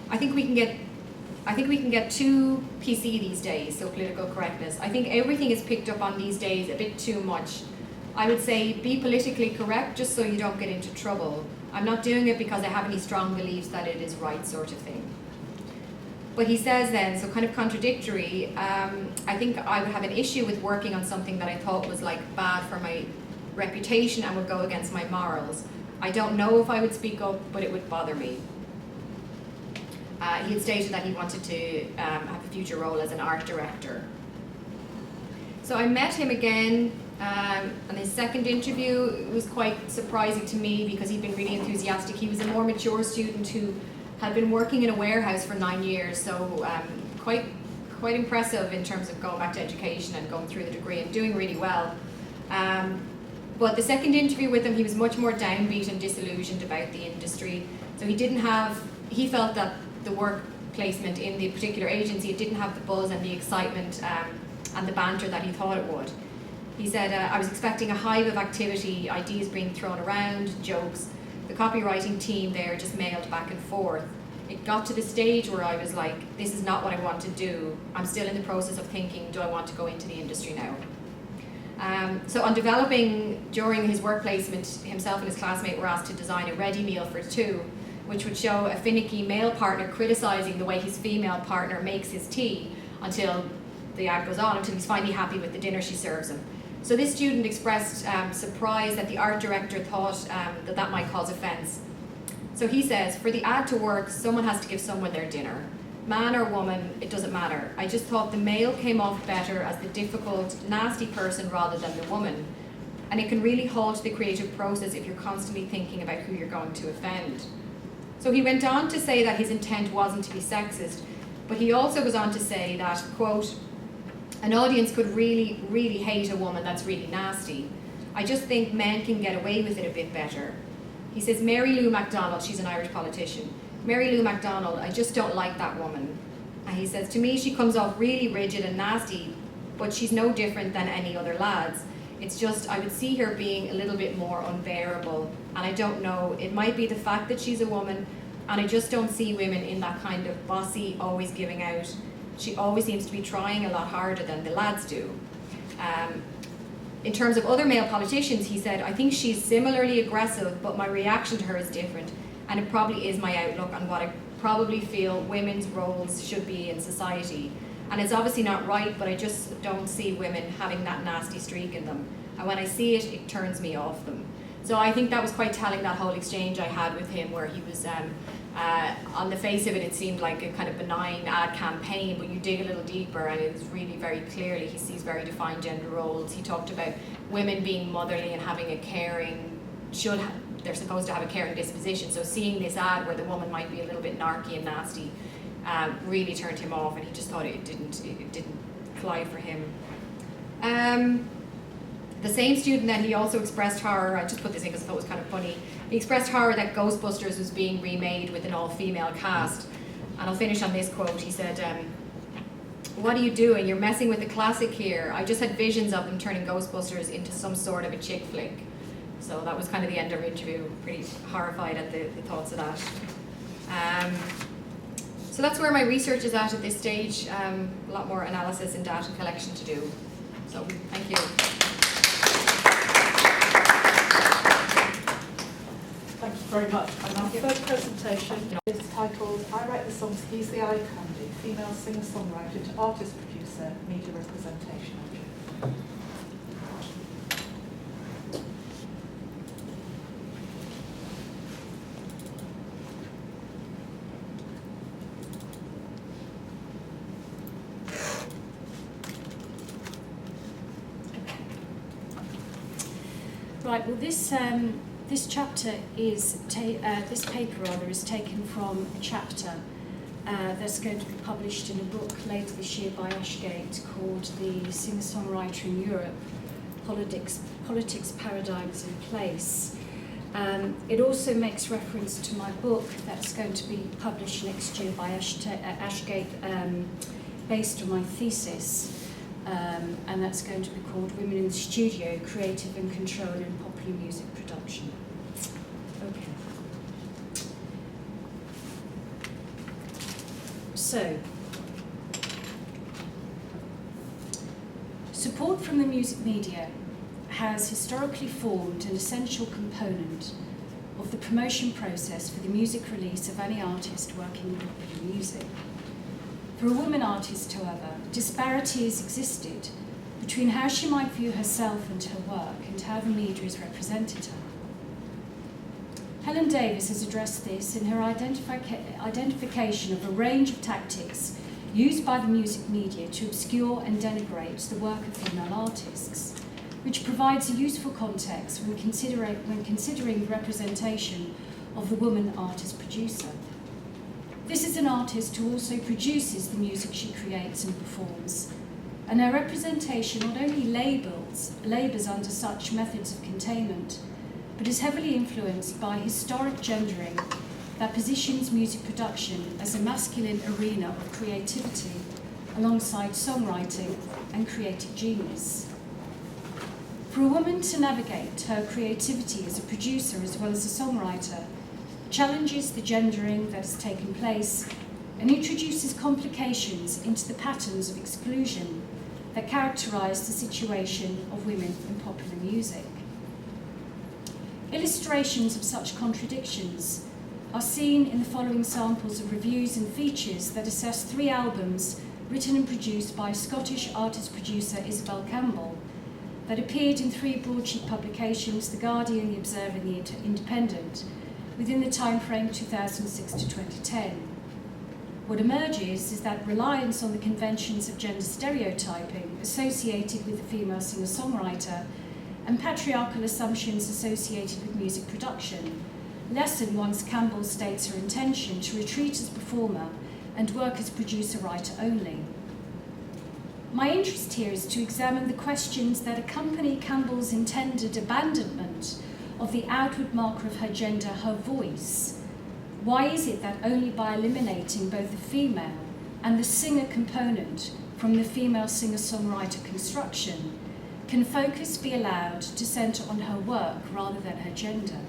I think we can get too PC these days, so political correctness. I think everything is picked up on these days a bit too much. I would say be politically correct just so you don't get into trouble. I'm not doing it because I have any strong beliefs that it is right, sort of thing. But he says then, so kind of contradictory, I think I would have an issue with working on something that I thought was like bad for my reputation and would go against my morals. I don't know if I would speak up, but it would bother me. He had stated that he wanted to have a future role as an art director. So I met him again on his second interview. It was quite surprising to me because he'd been really enthusiastic. He was a more mature student who had been working in a warehouse for 9 years, so quite impressive in terms of going back to education and going through the degree and doing really well. But the second interview with him, he was much more downbeat and disillusioned about the industry. So he felt that the work placement in the particular agency, it didn't have the buzz and the excitement and the banter that he thought it would. He said, I was expecting a hive of activity, ideas being thrown around, jokes. The copywriting team there just mailed back and forth. It got to the stage where I was like, this is not what I want to do. I'm still in the process of thinking, do I want to go into the industry now? So on developing, during his work placement, himself and his classmate were asked to design a ready meal for two, which would show a finicky male partner criticizing the way his female partner makes his tea until the ad goes on, until he's finally happy with the dinner she serves him. So this student expressed surprise that the art director thought that might cause offense. So he says, for the ad to work, someone has to give someone their dinner. Man or woman, it doesn't matter. I just thought the male came off better as the difficult, nasty person rather than the woman. and it can really halt the creative process if you're constantly thinking about who you're going to offend. So he went on to say that his intent wasn't to be sexist, but he also goes on to say that, quote, an audience could really, really hate a woman that's really nasty. I just think men can get away with it a bit better. He says, Mary Lou MacDonald, she's an Irish politician. Mary Lou MacDonald, I just don't like that woman. And he says, to me, she comes off really rigid and nasty, but she's no different than any other lads. It's just, I would see her being a little bit more unbearable. And I don't know, it might be the fact that she's a woman, and I just don't see women in that kind of bossy, always giving out. She always seems to be trying a lot harder than the lads do. In terms of other male politicians, he said, I think she's similarly aggressive, but my reaction to her is different. And it probably is my outlook on what I probably feel women's roles should be in society. And it's obviously not right, but I just don't see women having that nasty streak in them. And when I see it, it turns me off them. So I think that was quite telling, that whole exchange I had with him, where he was, on the face of it, it seemed like a kind of benign ad campaign, but you dig a little deeper and it's really very clearly, he sees very defined gender roles. He talked about women being motherly and having a caring, they're supposed to have a caring disposition. So seeing this ad where the woman might be a little bit narky and nasty really turned him off, and he just thought it didn't fly for him. The same student then, he also expressed horror, I just put this in because I thought it was kind of funny, he expressed horror that Ghostbusters was being remade with an all-female cast. And I'll finish on this quote. He said, what are you doing? You're messing with the classic here. I just had visions of them turning Ghostbusters into some sort of a chick flick. So that was kind of the end of our interview, pretty horrified at the thoughts of that. So that's where my research is at this stage. A lot more analysis and data collection to do. So thank you. Thank you very much. And our third presentation is titled I Write the Songs, He's the I.gandini, Female Singer-songwriter to Artist Producer, Media Representation. Right, well this chapter is, this paper rather, is taken from a chapter that's going to be published in a book later this year by Ashgate called The Singer-songwriter in Europe, Politics, Paradigms and Place. It also makes reference to my book that's going to be published next year by Ashgate based on my thesis. And that's going to be called Women in the Studio, Creative and Control in Popular Music Production. Okay. So, support from the music media has historically formed an essential component of the promotion process for the music release of any artist working in popular music. For a woman artist, however, disparities existed between how she might view herself and her work and how the media has represented her. Helen Davis has addressed this in her identification of a range of tactics used by the music media to obscure and denigrate the work of female artists, which provides a useful context when considering the representation of the woman artist-producer. This is an artist who also produces the music she creates and performs, and her representation not only labours under such methods of containment, but is heavily influenced by historic gendering that positions music production as a masculine arena of creativity alongside songwriting and creative genius. For a woman to navigate her creativity as a producer as well as a songwriter challenges the gendering that has taken place and introduces complications into the patterns of exclusion that characterise the situation of women in popular music. Illustrations of such contradictions are seen in the following samples of reviews and features that assess 3 albums written and produced by Scottish artist-producer Isabel Campbell that appeared in 3 broadsheet publications, The Guardian, The Observer and The Independent, within the time frame 2006 to 2010. What emerges is that reliance on the conventions of gender stereotyping associated with the female singer-songwriter and patriarchal assumptions associated with music production lessen once Campbell states her intention to retreat as performer and work as producer-writer only. My interest here is to examine the questions that accompany Campbell's intended abandonment of the outward marker of her gender, her voice. Why is it that only by eliminating both the female and the singer component from the female singer-songwriter construction can focus be allowed to centre on her work rather than her gender?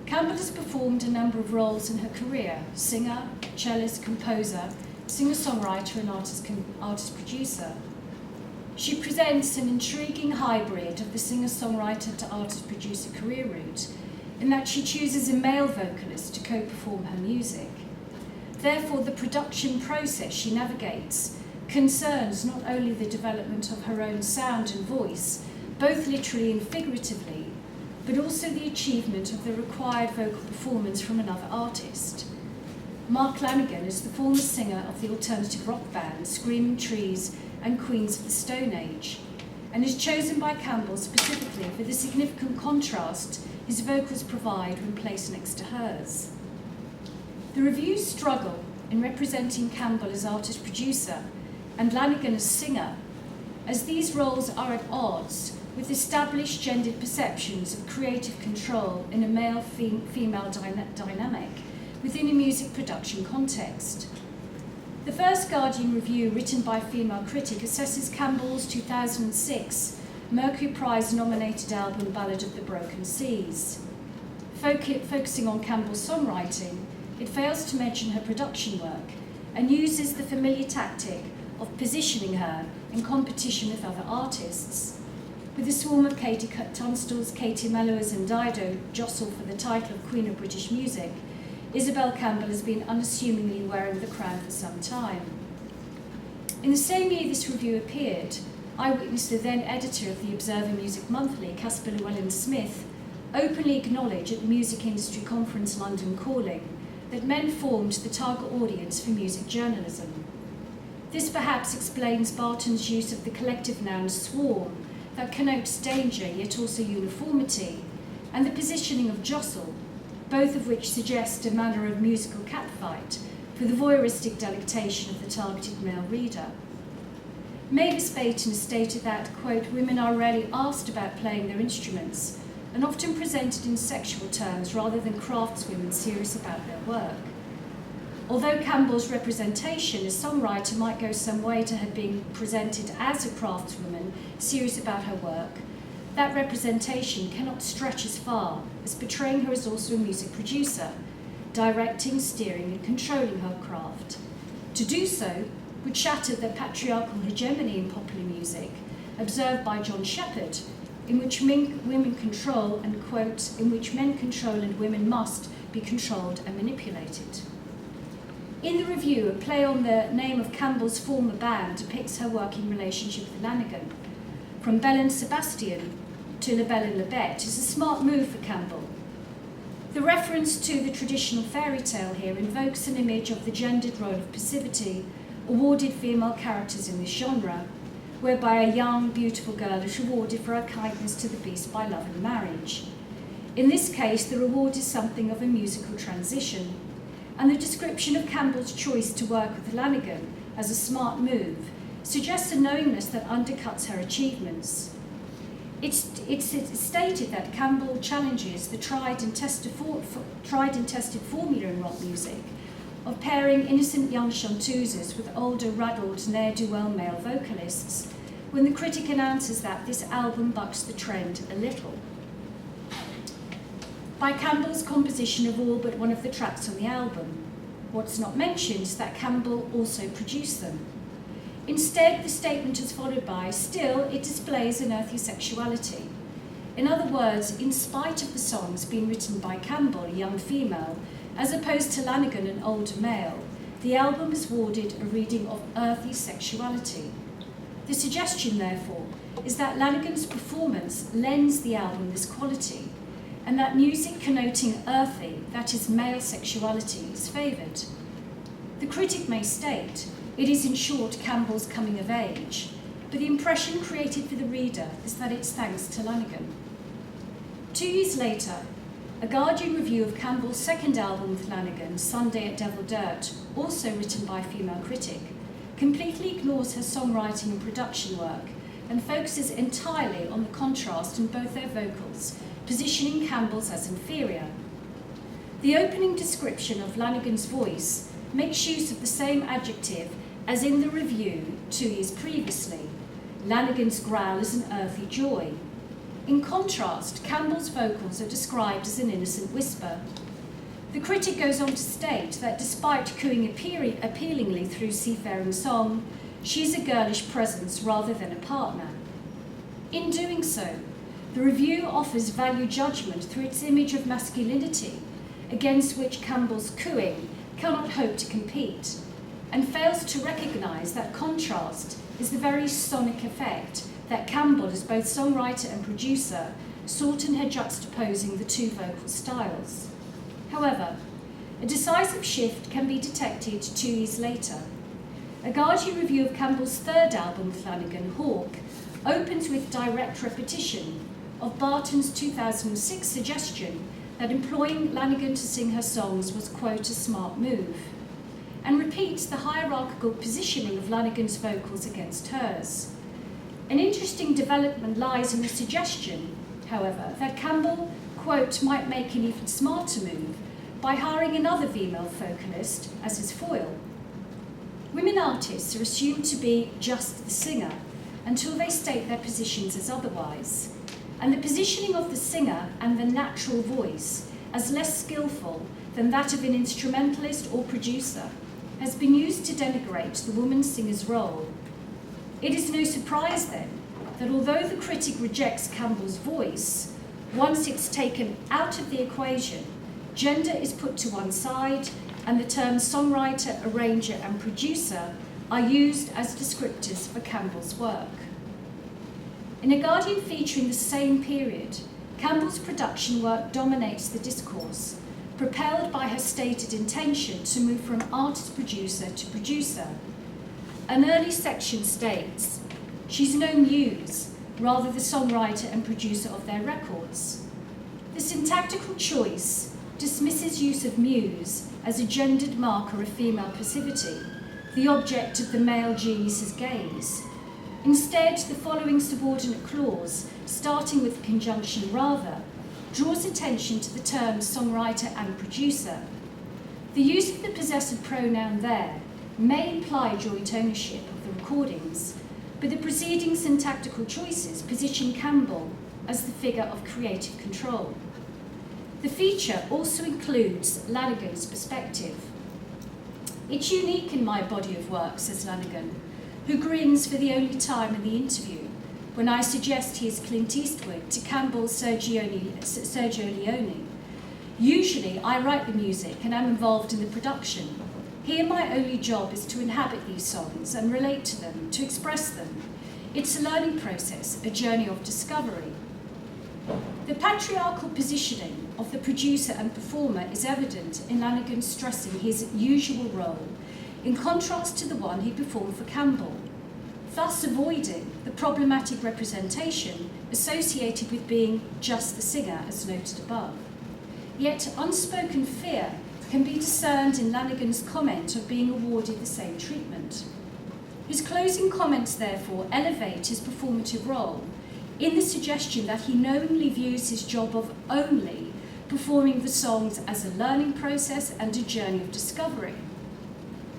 Campbell has performed a number of roles in her career: singer, cellist, composer, singer-songwriter and artist-producer. She presents an intriguing hybrid of the singer-songwriter to artist-producer career route in that she chooses a male vocalist to co-perform her music. Therefore, the production process she navigates concerns not only the development of her own sound and voice, both literally and figuratively, but also the achievement of the required vocal performance from another artist. Mark Lanegan is the former singer of the alternative rock band Screaming Trees and Queens of the Stone Age, and is chosen by Campbell specifically for the significant contrast his vocals provide when placed next to hers. The reviews struggle in representing Campbell as artist-producer and Lanegan as singer, as these roles are at odds with established gendered perceptions of creative control in a male-female dynamic within a music production context. The first Guardian review, written by a female critic, assesses Campbell's 2006 Mercury Prize-nominated album Ballad of the Broken Seas. Focusing on Campbell's songwriting, it fails to mention her production work and uses the familiar tactic of positioning her in competition with other artists. With a swarm of Katie Tunstall's, Katie Mellows and Dido jostle for the title of Queen of British Music, Isabel Campbell has been unassumingly wearing the crown for some time. In the same year this review appeared, I witnessed the then editor of the Observer Music Monthly, Caspar Llewellyn-Smith, openly acknowledge at the Music Industry Conference London Calling that men formed the target audience for music journalism. This perhaps explains Barton's use of the collective noun swarm that connotes danger yet also uniformity, and the positioning of jostle, both of which suggest a manner of musical catfight for the voyeuristic delectation of the targeted male reader. Mavis Baton has stated that, quote, women are rarely asked about playing their instruments and often presented in sexual terms rather than craftswomen serious about their work. Although Campbell's representation as songwriter might go some way to her being presented as a craftswoman serious about her work, that representation cannot stretch as far as portraying her as also a music producer, directing, steering and controlling her craft. To do so would shatter the patriarchal hegemony in popular music, observed by John Shepherd, in which women control and, quote, in which men control and women must be controlled and manipulated. In the review, a play on the name of Campbell's former band depicts her working relationship with Lanegan. From Belle and Sebastian to La Belle and La Bête is a smart move for Campbell. The reference to the traditional fairy tale here invokes an image of the gendered role of passivity awarded female characters in this genre, whereby a young, beautiful girl is rewarded for her kindness to the beast by love and marriage. In this case, the reward is something of a musical transition, and the description of Campbell's choice to work with Lanegan as a smart move suggests a knowingness that undercuts her achievements. It's stated that Campbell challenges the tried and tested formula in rock music of pairing innocent young chanteuses with older, raddled, ne'er-do-well male vocalists, when the critic announces that this album bucks the trend a little. By Campbell's composition of all but one of the tracks on the album, what's not mentioned is that Campbell also produced them. Instead, the statement is followed by, still, it displays an earthy sexuality. In other words, in spite of the songs being written by Campbell, a young female, as opposed to Lanegan, an older male, the album is awarded a reading of earthy sexuality. The suggestion, therefore, is that Lanegan's performance lends the album this quality, and that music connoting earthy, that is male sexuality, is favoured. The critic may state, it is in short Campbell's coming of age, but the impression created for the reader is that it's thanks to Lanigan. 2 years later, a Guardian review of Campbell's second album with Lanigan, Sunday at Devil Dirt, also written by a female critic, completely ignores her songwriting and production work and focuses entirely on the contrast in both their vocals, positioning Campbell's as inferior. The opening description of Lanigan's voice makes use of the same adjective as in the review 2 years previously. Lanigan's growl is an earthy joy. In contrast, Campbell's vocals are described as an innocent whisper. The critic goes on to state that despite cooing appealingly through seafaring song, she is a girlish presence rather than a partner. In doing so, the review offers value judgment through its image of masculinity, against which Campbell's cooing cannot hope to compete, and fails to recognise that contrast is the very sonic effect that Campbell, as both songwriter and producer, sought in her juxtaposing the two vocal styles. However, a decisive shift can be detected 2 years later. A Guardian review of Campbell's third album with Lanigan, Hawk, opens with direct repetition of Barton's 2006 suggestion that employing Lanigan to sing her songs was, quote, a smart move, and repeats the hierarchical positioning of Lanigan's vocals against hers. An interesting development lies in the suggestion, however, that Campbell, quote, might make an even smarter move by hiring another female vocalist as his foil. Women artists are assumed to be just the singer until they state their positions as otherwise, and the positioning of the singer and the natural voice as less skillful than that of an instrumentalist or producer has been used to denigrate the woman singer's role. It is no surprise then that although the critic rejects Campbell's voice, once it's taken out of the equation, gender is put to one side and the terms songwriter, arranger and producer are used as descriptors for Campbell's work. In a Guardian featuring the same period, Campbell's production work dominates the discourse, propelled by her stated intention to move from artist-producer to producer. An early section states, she's no muse, rather the songwriter and producer of their records. The syntactical choice dismisses use of muse as a gendered marker of female passivity, the object of the male genius's gaze. Instead, the following subordinate clause, starting with the conjunction rather, draws attention to the terms songwriter and producer. The use of the possessive pronoun there may imply joint ownership of the recordings, but the preceding syntactical choices position Campbell as the figure of creative control. The feature also includes Lanigan's perspective. It's unique in my body of work, says Lanigan, who grins for the only time in the interview when I suggest he is Clint Eastwood to Campbell's Sergio Leone. Usually I write the music and am involved in the production. Here my only job is to inhabit these songs and relate to them, to express them. It's a learning process, a journey of discovery. The patriarchal positioning of the producer and performer is evident in Lanigan stressing his usual role, in contrast to the one he performed for Campbell, thus avoiding the problematic representation associated with being just the singer, as noted above. Yet unspoken fear can be discerned in Lanigan's comment of being awarded the same treatment. His closing comments, therefore, elevate his performative role in the suggestion that he knowingly views his job of only performing the songs as a learning process and a journey of discovery.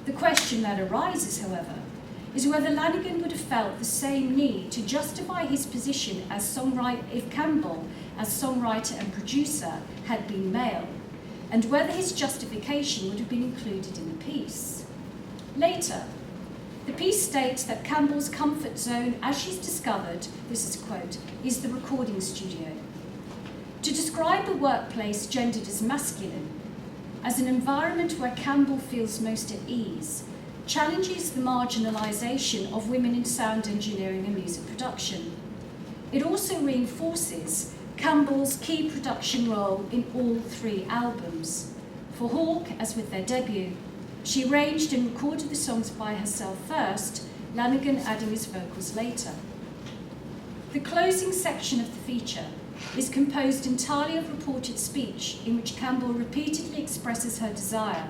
The question that arises, however, is whether Lanigan would have felt the same need to justify his position as songwriter if Campbell, as songwriter and producer, had been male, and whether his justification would have been included in the piece. Later, the piece states that Campbell's comfort zone, as she's discovered, this is a quote, is the recording studio. To describe a workplace gendered as masculine, as an environment where Campbell feels most at ease, challenges the marginalisation of women in sound engineering and music production. It also reinforces Campbell's key production role in all three albums. For Hawk, as with their debut, she arranged and recorded the songs by herself first, Lanigan adding his vocals later. The closing section of the feature is composed entirely of reported speech in which Campbell repeatedly expresses her desire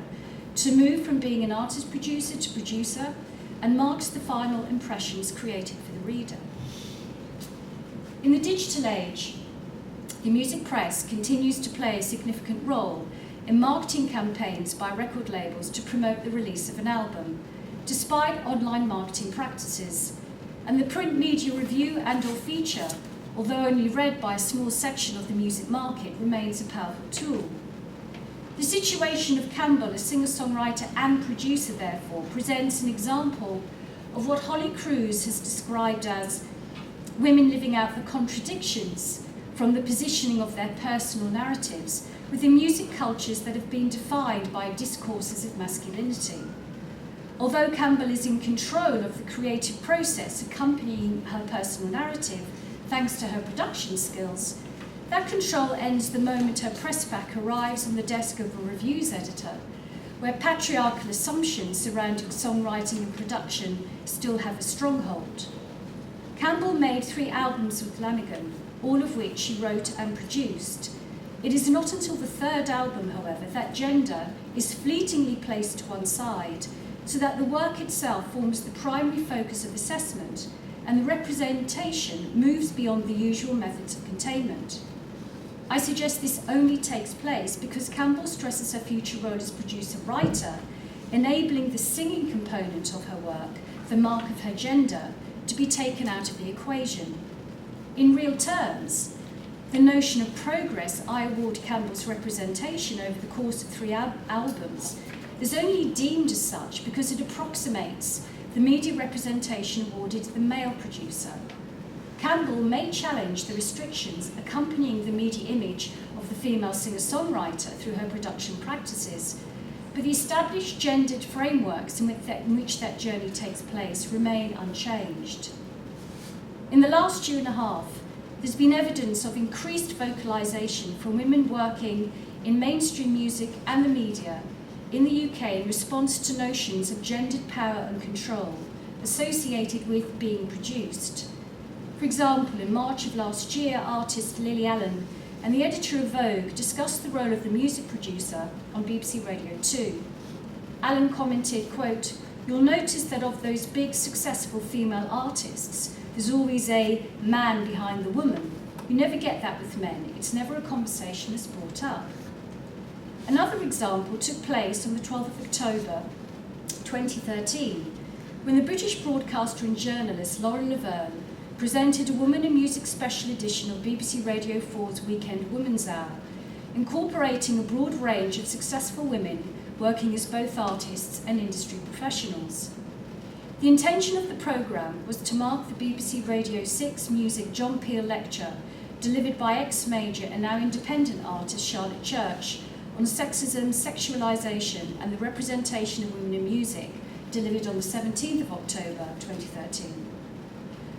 to move from being an artist-producer to producer and marks the final impressions created for the reader. In the digital age, the music press continues to play a significant role in marketing campaigns by record labels to promote the release of an album, despite online marketing practices. And the print media review and/or feature, although only read by a small section of the music market, remains a powerful tool. The situation of Campbell as singer-songwriter and producer, therefore, presents an example of what Holly Cruz has described as women living out the contradictions from the positioning of their personal narratives within music cultures that have been defined by discourses of masculinity. Although Campbell is in control of the creative process accompanying her personal narrative, thanks to her production skills, that control ends the moment her press pack arrives on the desk of a reviews editor, where patriarchal assumptions surrounding songwriting and production still have a stronghold. Campbell made 3 albums with Lanigan, all of which she wrote and produced. It is not until the 3rd album, however, that gender is fleetingly placed to one side, so that the work itself forms the primary focus of assessment and the representation moves beyond the usual methods of containment. I suggest this only takes place because Campbell stresses her future role as producer-writer, enabling the singing component of her work, the mark of her gender, to be taken out of the equation. In real terms, the notion of progress I award Campbell's representation over the course of 3 albums is only deemed as such because it approximates the media representation awarded to the male producer. Campbell may challenge the restrictions accompanying the media image of the female singer-songwriter through her production practices, but the established gendered frameworks in which that journey takes place remain unchanged. In the last year and a half, there's been evidence of increased vocalisation from women working in mainstream music and the media in the UK in response to notions of gendered power and control associated with being produced. For example, in March of last year, artist Lily Allen and the editor of Vogue discussed the role of the music producer on BBC Radio 2. Allen commented, quote, "You'll notice that of those big successful female artists, there's always a man behind the woman. You never get that with men. It's never a conversation that's brought up." Another example took place on the 12th of October 2013, when the British broadcaster and journalist Lauren Laverne presented a Woman in Music special edition of BBC Radio 4's Weekend Women's Hour, incorporating a broad range of successful women working as both artists and industry professionals. The intention of the programme was to mark the BBC Radio 6 Music John Peel Lecture, delivered by ex-Major and now independent artist Charlotte Church, on sexism, sexualisation and the representation of women in music, delivered on the 17th of October 2013.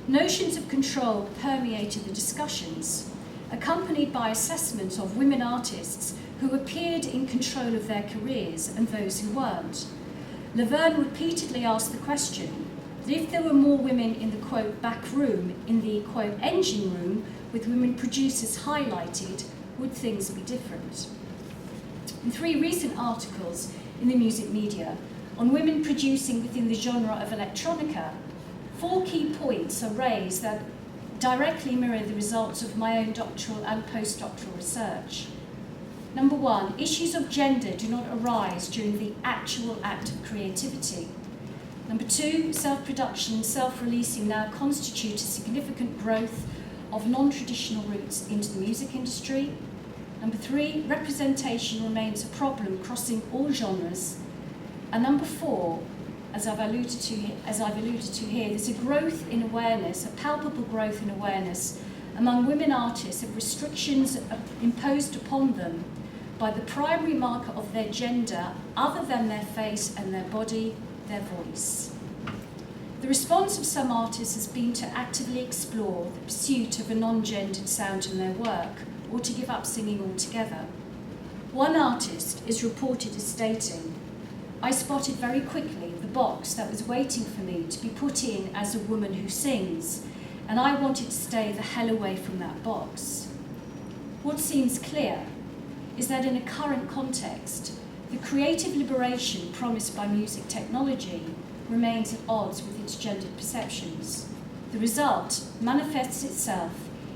Notions of control permeated the discussions, accompanied by assessments of women artists who appeared in control of their careers and those who weren't. Laverne repeatedly asked the question that if there were more women in the, quote, back room, in the, quote, engine room, with women producers highlighted, would things be different? In 3 recent articles in the music media on women producing within the genre of electronica, 4 key points are raised that directly mirror the results of my own doctoral and postdoctoral research. Number 1, issues of gender do not arise during the actual act of creativity. Number 2, self-production and self-releasing now constitute a significant growth of non-traditional routes into the music industry. Number 3, representation remains a problem crossing all genres. And number 4, as I've alluded to here, there's a growth in awareness, a palpable growth in awareness among women artists of restrictions imposed upon them by the primary marker of their gender other than their face and their body, their voice. The response of some artists has been to actively explore the pursuit of a non-gendered sound in their work, or to give up singing altogether. One artist is reported as stating, "I spotted very quickly the box that was waiting for me to be put in as a woman who sings, and I wanted to stay the hell away from that box. What seems clear is that in a current context, the creative liberation promised by music technology remains at odds with its gendered perceptions. The result manifests itself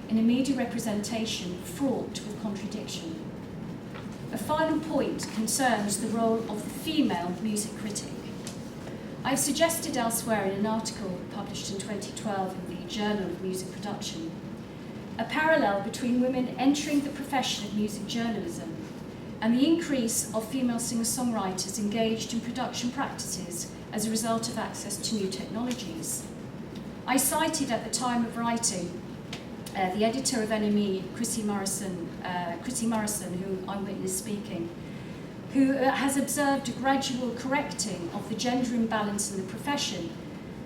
in a media representation fraught with contradiction. A final point concerns the role of the female music critic. I've suggested elsewhere in an article published in 2012 in the Journal of Music Production a parallel between women entering the profession of music journalism and the increase of female singer-songwriters engaged in production practices as a result of access to new technologies. I cited at the time of writing the editor of NME, Chrissy Morrison, who I witnessed speaking, who has observed a gradual correcting of the gender imbalance in the profession,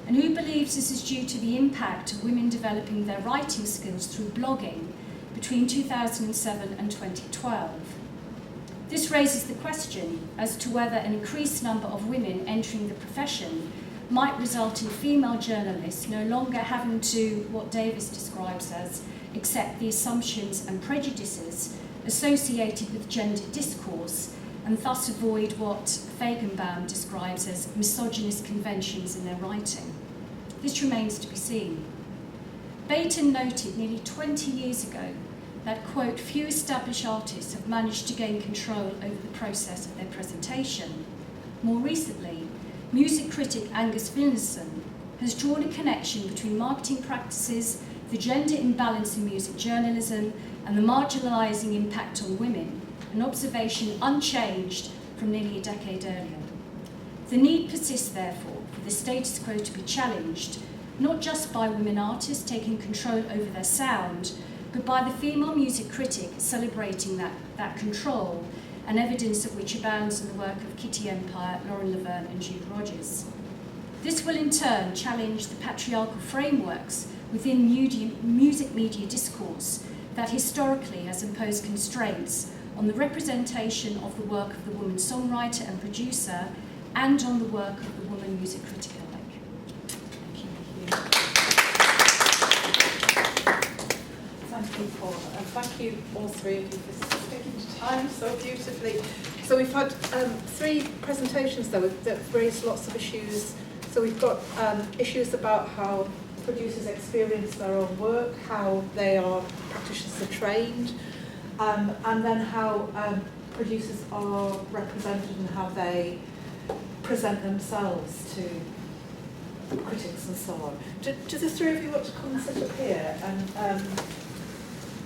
and who believes this is due to the impact of women developing their writing skills through blogging between 2007 and 2012. This raises the question as to whether an increased number of women entering the profession might result in female journalists no longer having to, what Davis describes as, accept the assumptions and prejudices associated with gender discourse, and thus avoid what Feigenbaum describes as misogynist conventions in their writing. This remains to be seen. Baton noted nearly 20 years ago that, quote, few established artists have managed to gain control over the process of their presentation. More recently, music critic Angus Villeneuve has drawn a connection between marketing practices, the gender imbalance in music journalism, and the marginalising impact on women, an observation unchanged from nearly a decade earlier. The need persists, therefore, for the status quo to be challenged, not just by women artists taking control over their sound, but by the female music critic celebrating that control, and evidence of which abounds in the work of Kitty Empire, Lauren Laverne and Jude Rogers. This will in turn challenge the patriarchal frameworks within music media discourse that historically has imposed constraints on the representation of the work of the woman songwriter and producer and on the work of the woman music critic alike. Thank you. Thank you, Paul, and thank you all three of you for sticking to time so beautifully. So we've had three presentations though that raised lots of issues. So we've got issues about how producers experience their own work, how practitioners are trained, and then how producers are represented and how they present themselves to critics and so on. Do the three of you want to come and sit up here and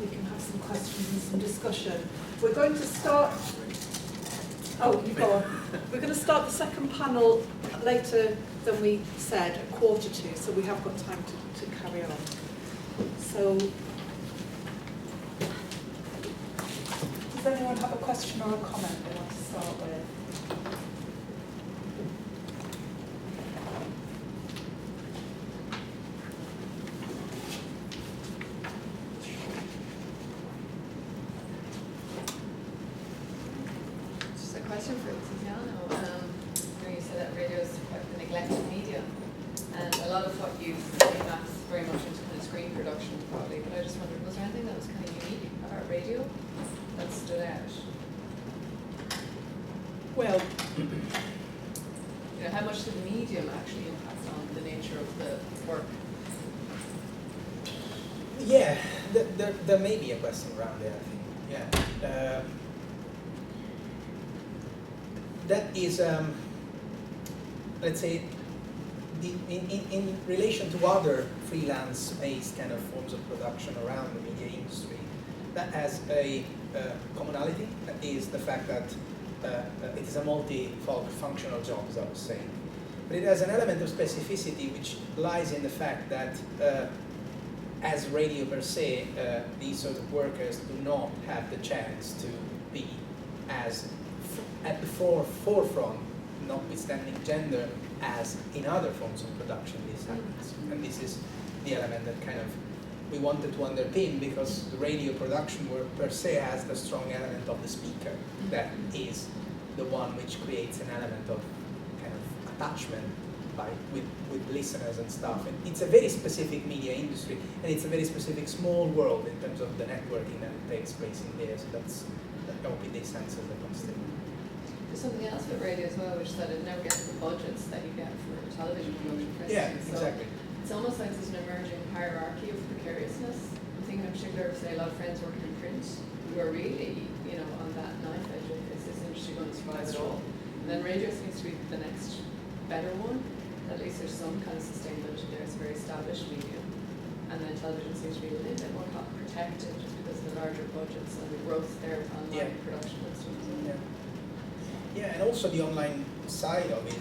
we can have some questions and some discussion? We're going to start. Oh, you go on. We're going to start the second panel later than we said, at 1:45, so we have got time to carry on. So, does anyone have a question or a comment they want to start with? Just a question for Tiziano. You said that radio is quite a neglected medium, and a lot of what you say maps very much into kind of screen production probably, but I just wondered, was there anything that was kind of unique about radio that stood out? Well, you know, how much did the medium actually impact on the nature of the work? yeah, there may be a question around there, I think. Yeah. That is, let's say, in relation to other freelance-based kind of forms of production around the media industry, that has a commonality, that is the fact that it is a multi-functional job, as I was saying. But it has an element of specificity which lies in the fact that as radio per se, these sort of workers do not have the chance to be as at the forefront, notwithstanding gender, as in other forms of production this happens. And this is the element that kind of we wanted to underpin, because the radio production work per se has the strong element of the speaker, that is the one which creates an element of kind of attachment with listeners and stuff. And it's a very specific media industry, and it's a very specific small world in terms of the networking that takes place in there. So that would be the sense of the constant. There's something else with radio as well, which is that it never gets the budgets that you get for television promotion, for Yeah, instance. exactly. So it's almost like there's an emerging hierarchy of precariousness. I'm thinking in particular of, say, a lot of friends working in print who are really, on that knife edge of, is this industry going to survive at all? And then radio seems to be the next better one. At least there's some kind of sustainability there. It's a very established medium. And then television seems to be a little bit more protected just because of the larger budgets and the growth there with online production and stuff. Yeah, and also the online side of it,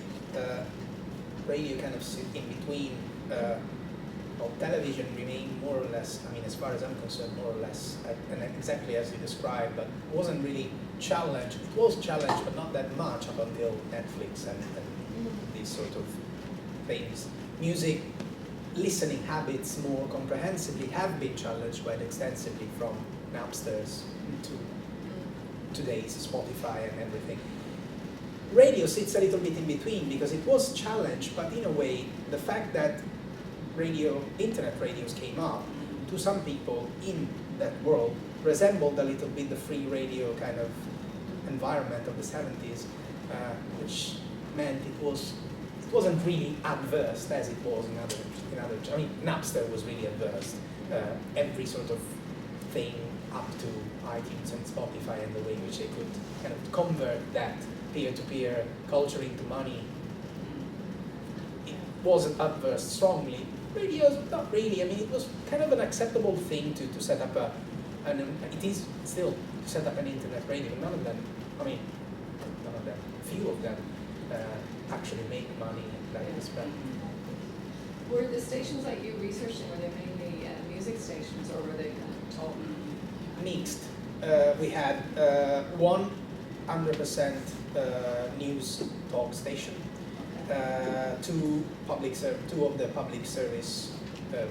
radio kind of sit in between. Television remained more or less, as far as I'm concerned, more or less, and exactly as you described, but wasn't really challenged. It was challenged, but not that much up until Netflix and these sort of things. Music listening habits more comprehensively have been challenged quite extensively, from Napsters to today's Spotify and everything. Radio sits a little bit in between because it was challenged, but in a way, the fact that internet radios came up, to some people in that world, resembled a little bit the free radio kind of environment of the 70s, which meant it wasn't really adverse as it was in other. Napster was really adverse. Every sort of thing up to iTunes and Spotify, and the way in which they could kind of convert that peer-to-peer culture into money, it wasn't adverse strongly. Radio, not really. It was kind of an acceptable thing to set up it is still to set up an internet radio. None of them, few of them actually make money like this. Were the stations that you researched in, were they mainly music stations, or were they kind of talk? Mixed. We had 100% news talk station, two of the public service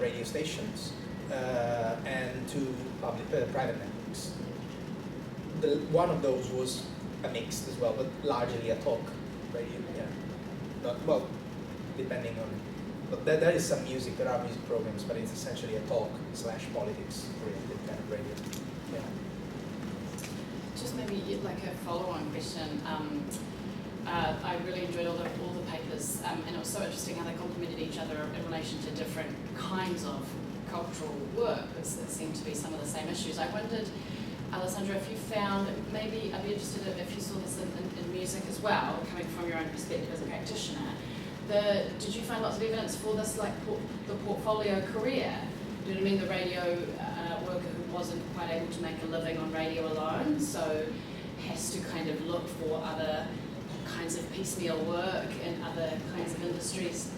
radio stations, and two private networks. One of those was a mixed as well, but largely a talk radio. Yeah, depending on. But there is some music. There are music programs, but it's essentially a talk/politics oriented kind of radio. Yeah. Just maybe like a follow-on question. I really enjoyed all the papers, and it was so interesting how they complemented each other in relation to different kinds of cultural work. That seemed to be some of the same issues. I wondered, Alessandro, if you found, maybe I'd be interested if you saw this in music as well, coming from your own perspective as a practitioner. Did you find lots of evidence for this, like the portfolio career? Do you know what I mean? The radio worker who wasn't quite able to make a living on radio alone, so has to kind of look for other kinds of piecemeal work in other kinds of industries.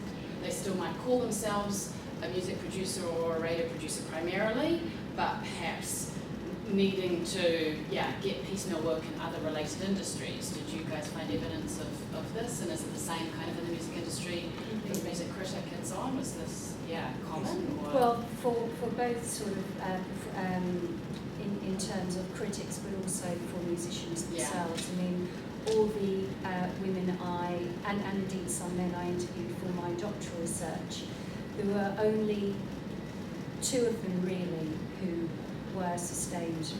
They still might call themselves a music producer or a radio producer primarily, but perhaps needing to get piecemeal work in other related industries. Did you guys find evidence of this, and is it the same kind of in the music industry, as music critic and so on? Was this common? Or? Well, for both sort of in terms of critics, but also for musicians themselves. All the women and indeed some men I interviewed for my doctoral research, there were only two of them really who were sustained,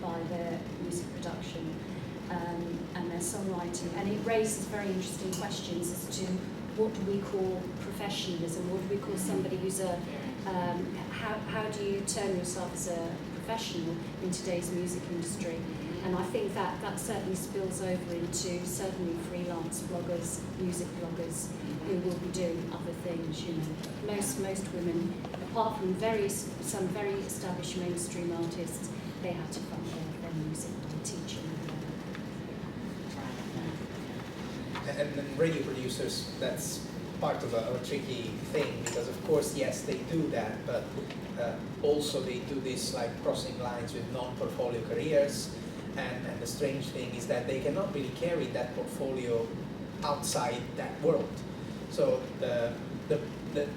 by their music production and their songwriting. And it raises very interesting questions as to what do we call professionalism? What do we call somebody who's how do you term yourself as a professional in today's music industry? And I think that certainly spills over into certainly freelance bloggers, music bloggers, who will be doing other things. Most women, apart from some very established mainstream artists, they have to fund their music by teaching. And radio producers, that's part of a tricky thing, because of course, yes, they do that, but also they do this like crossing lines with non-portfolio careers. And the strange thing is that they cannot really carry that portfolio outside that world. So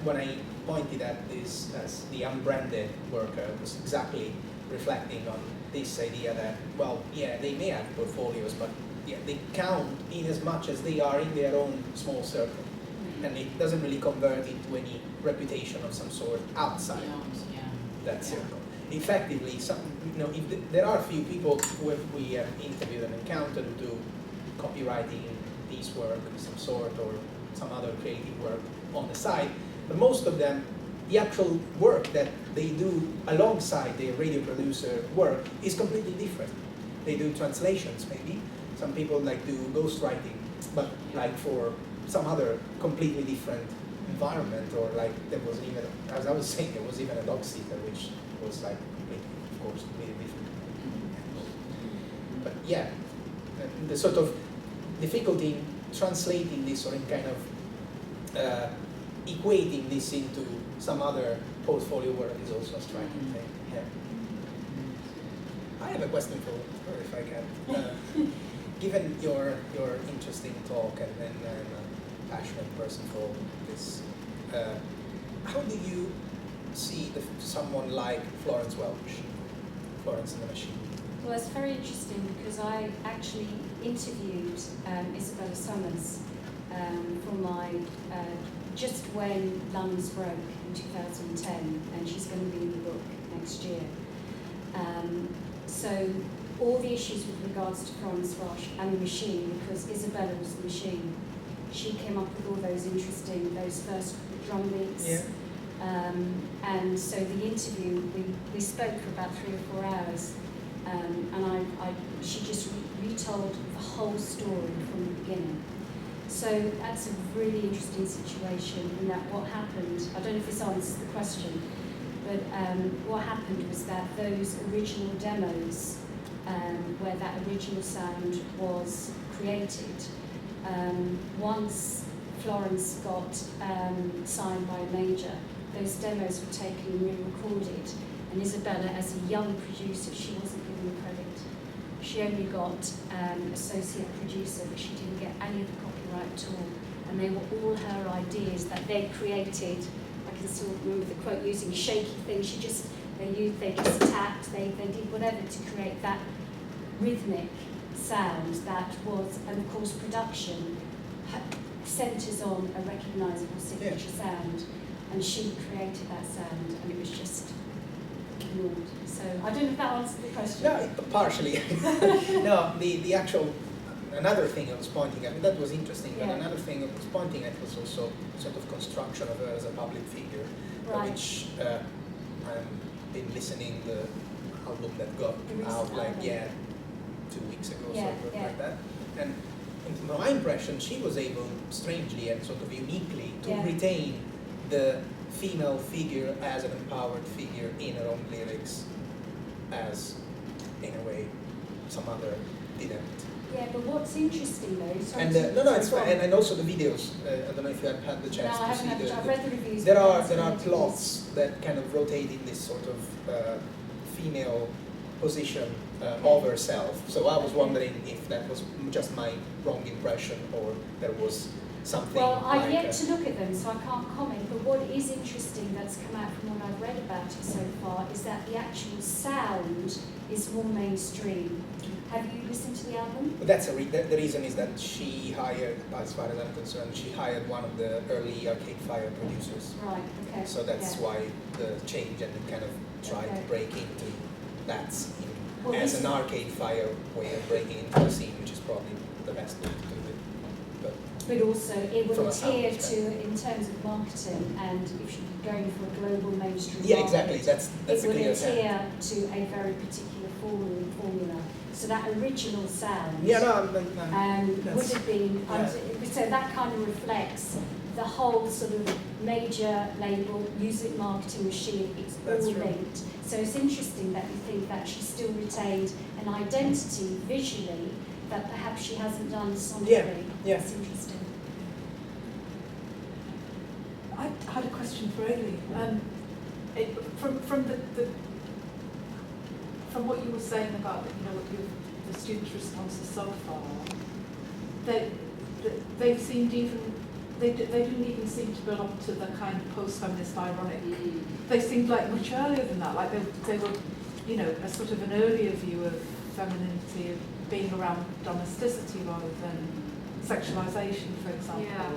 when I pointed at this as the unbranded worker, was exactly reflecting on this idea that, well, yeah, they may have portfolios, but yeah, they count in as much as they are in their own small circle. And it doesn't really convert into any reputation of some sort outside that circle. Effectively, there are a few people who we have interviewed and encountered who do copywriting, piece work of some sort, or some other creative work on the side, but most of them, the actual work that they do alongside their radio producer work is completely different. They do translations, maybe. Some people like do ghostwriting, but like for some other completely different environment, or like there was even, as I was saying, there was even a dog sitter, which was like completely, of course, completely different. But yeah, the sort of difficulty in translating this or in kind of equating this into some other portfolio work is also a striking thing. Yeah. I have a question for her, if I can. Given your interesting talk and a passionate person for this, how do you see someone like Florence Welch, Florence and the Machine? Well, it's very interesting because I actually interviewed Isabella Summers for my, just when Lungs broke in 2010, and she's going to be in the book next year. So all the issues with regards to Florence Welch and the Machine, because Isabella was the Machine, she came up with all those first drum beats. Yeah. And so the interview, we spoke for about 3 or 4 hours, and she just retold the whole story from the beginning. So that's a really interesting situation in that what happened, I don't know if this answers the question, but what happened was that those original demos, where that original sound was created, once Florence got signed by a major, those demos were taken and re-recorded, and Isabella, as a young producer, she wasn't given the credit. She only got associate producer, but she didn't get any of the copyright at all. And they were all her ideas that they created. I can still remember the quote, using shaky things. They just tapped, they did whatever to create that rhythmic sound that was, and of course production centres on a recognisable signature sound, and she created that sound, and it was just ignored. So I don't know if that answered the question. No, partially. No, the actual, another thing I was pointing at, that was interesting, but another thing I was pointing at was also sort of construction of her as a public figure, which I've been listening the album that got out like 2 weeks ago, like that. And from my impression, she was able, strangely and sort of uniquely, to retain the female figure as an empowered figure in her own lyrics, as, in a way, some other didn't. Yeah, but what's interesting though, it's fine. And also the videos. I don't know if you have had the chance to see I've read the reviews. There are plots that kind of rotate in this sort of female position of herself. So I was wondering if that was just my wrong impression, or there was something. Well, I've yet to look at them, so I can't comment. But what is interesting that's come out from what I've read about it so far is that the actual sound is more mainstream. Have you listened to the album? But that's the reason is that she hired, as far as I'm concerned, she hired one of the early Arcade Fire producers. Right. Okay. So that's why the change, and it kind of tried to break into that scene as an Arcade Fire way of breaking into the scene, which is probably the best way to do it. But also, it would adhere to, in terms of marketing, and if you're going for a global mainstream market, exactly. That's a clear it would adhere to a very particular formula. So that original sound would have been, so that kind of reflects the whole sort of major label music marketing machine. It's all linked. So it's interesting that you think that she still retained an identity visually that perhaps she hasn't done sonically. Yeah. It's interesting. I had a question for Aileen. From what you were saying about the students' responses so far, they seemed they didn't even seem to belong to the kind of post-feminist ironic. They seemed like much earlier than that. Like they were you know, a sort of an earlier view of femininity of being around domesticity rather than sexualization, for example. Yeah.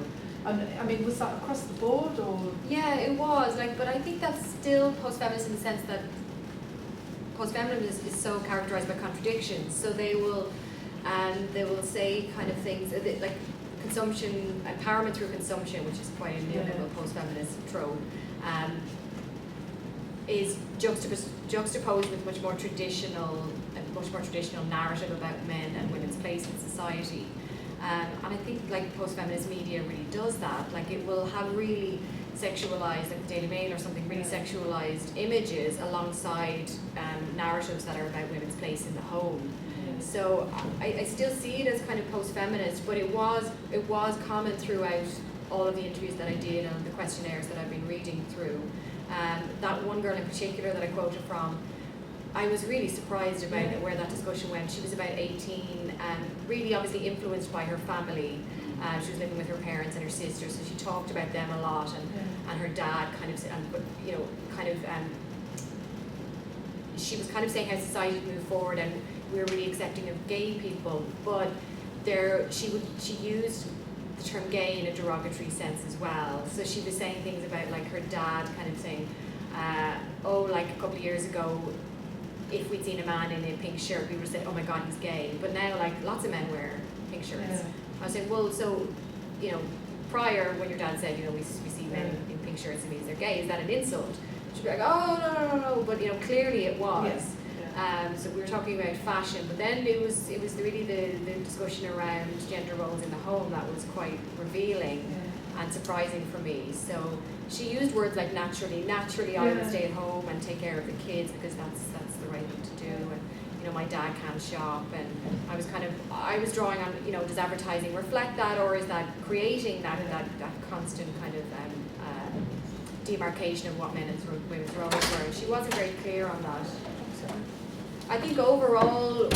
And I mean, was that across the board, or? Yeah, it was, like, but I think that's still post-feminist in the sense that post-feminism is so characterized by contradictions. So they will say kind of things like consumption, empowerment through consumption, which is quite a neoliberal post-feminist trope, is juxtaposed with a much more traditional narrative about men and women's place in society. And I think like post-feminist media really does that. Like it will have really sexualized, like the Daily Mail or something, really sexualized images alongside narratives that are about women's place in the home. So I still see it as kind of post-feminist, but it was common throughout all of the interviews that I did and the questionnaires that I've been reading through. That one girl in particular that I quoted from, I was really surprised about where that discussion went. She was about 18 and really obviously influenced by her family. She was living with her parents and her sisters, so she talked about them a lot, and her dad kind of, she was kind of saying how society moved forward and we were really accepting of gay people, but she used the term gay in a derogatory sense as well. So she was saying things about like her dad kind of saying, like a couple of years ago, if we'd seen a man in a pink shirt, we would have said, oh my God, he's gay. But now, like, lots of men wear pink shirts. Yeah. I was saying, well, so, you know, prior, when your dad said, you know, we see men in pink shirts, it means they're gay, is that an insult? She'd be like, oh, no. But, you know, clearly it was. Yes. Yeah. So we were talking about fashion, but then it was really the discussion around gender roles in the home that was quite revealing and surprising for me. So she used words like naturally I would stay at home and take care of the kids because that's the right thing to do, and you know my dad can't shop, and I was drawing on, you know, does advertising reflect that, or is that creating that constant kind of demarcation of what men and women's roles were, and she wasn't very clear on that. I think overall,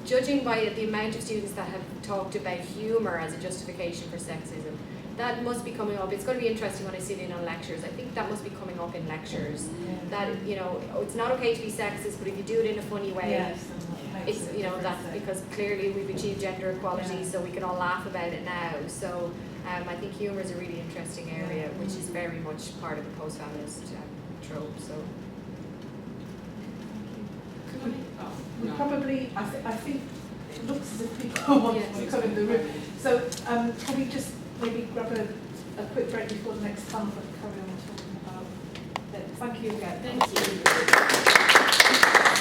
judging by the amount of students that have talked about humour as a justification for sexism, that must be coming up. It's going to be interesting when I sit in on lectures. I think that must be coming up in lectures. That, you know, it's not okay to be sexist, but if you do it in a funny way, it's, you know, that's because clearly we've achieved gender equality, so we can all laugh about it now. So I think humour is a really interesting area, which is very much part of the post-feminist trope. So. We probably, I think it looks as if people want to come in the room. So can we just maybe grab a quick break before the next panel and carry on talking about it? Thank you again. Thank you.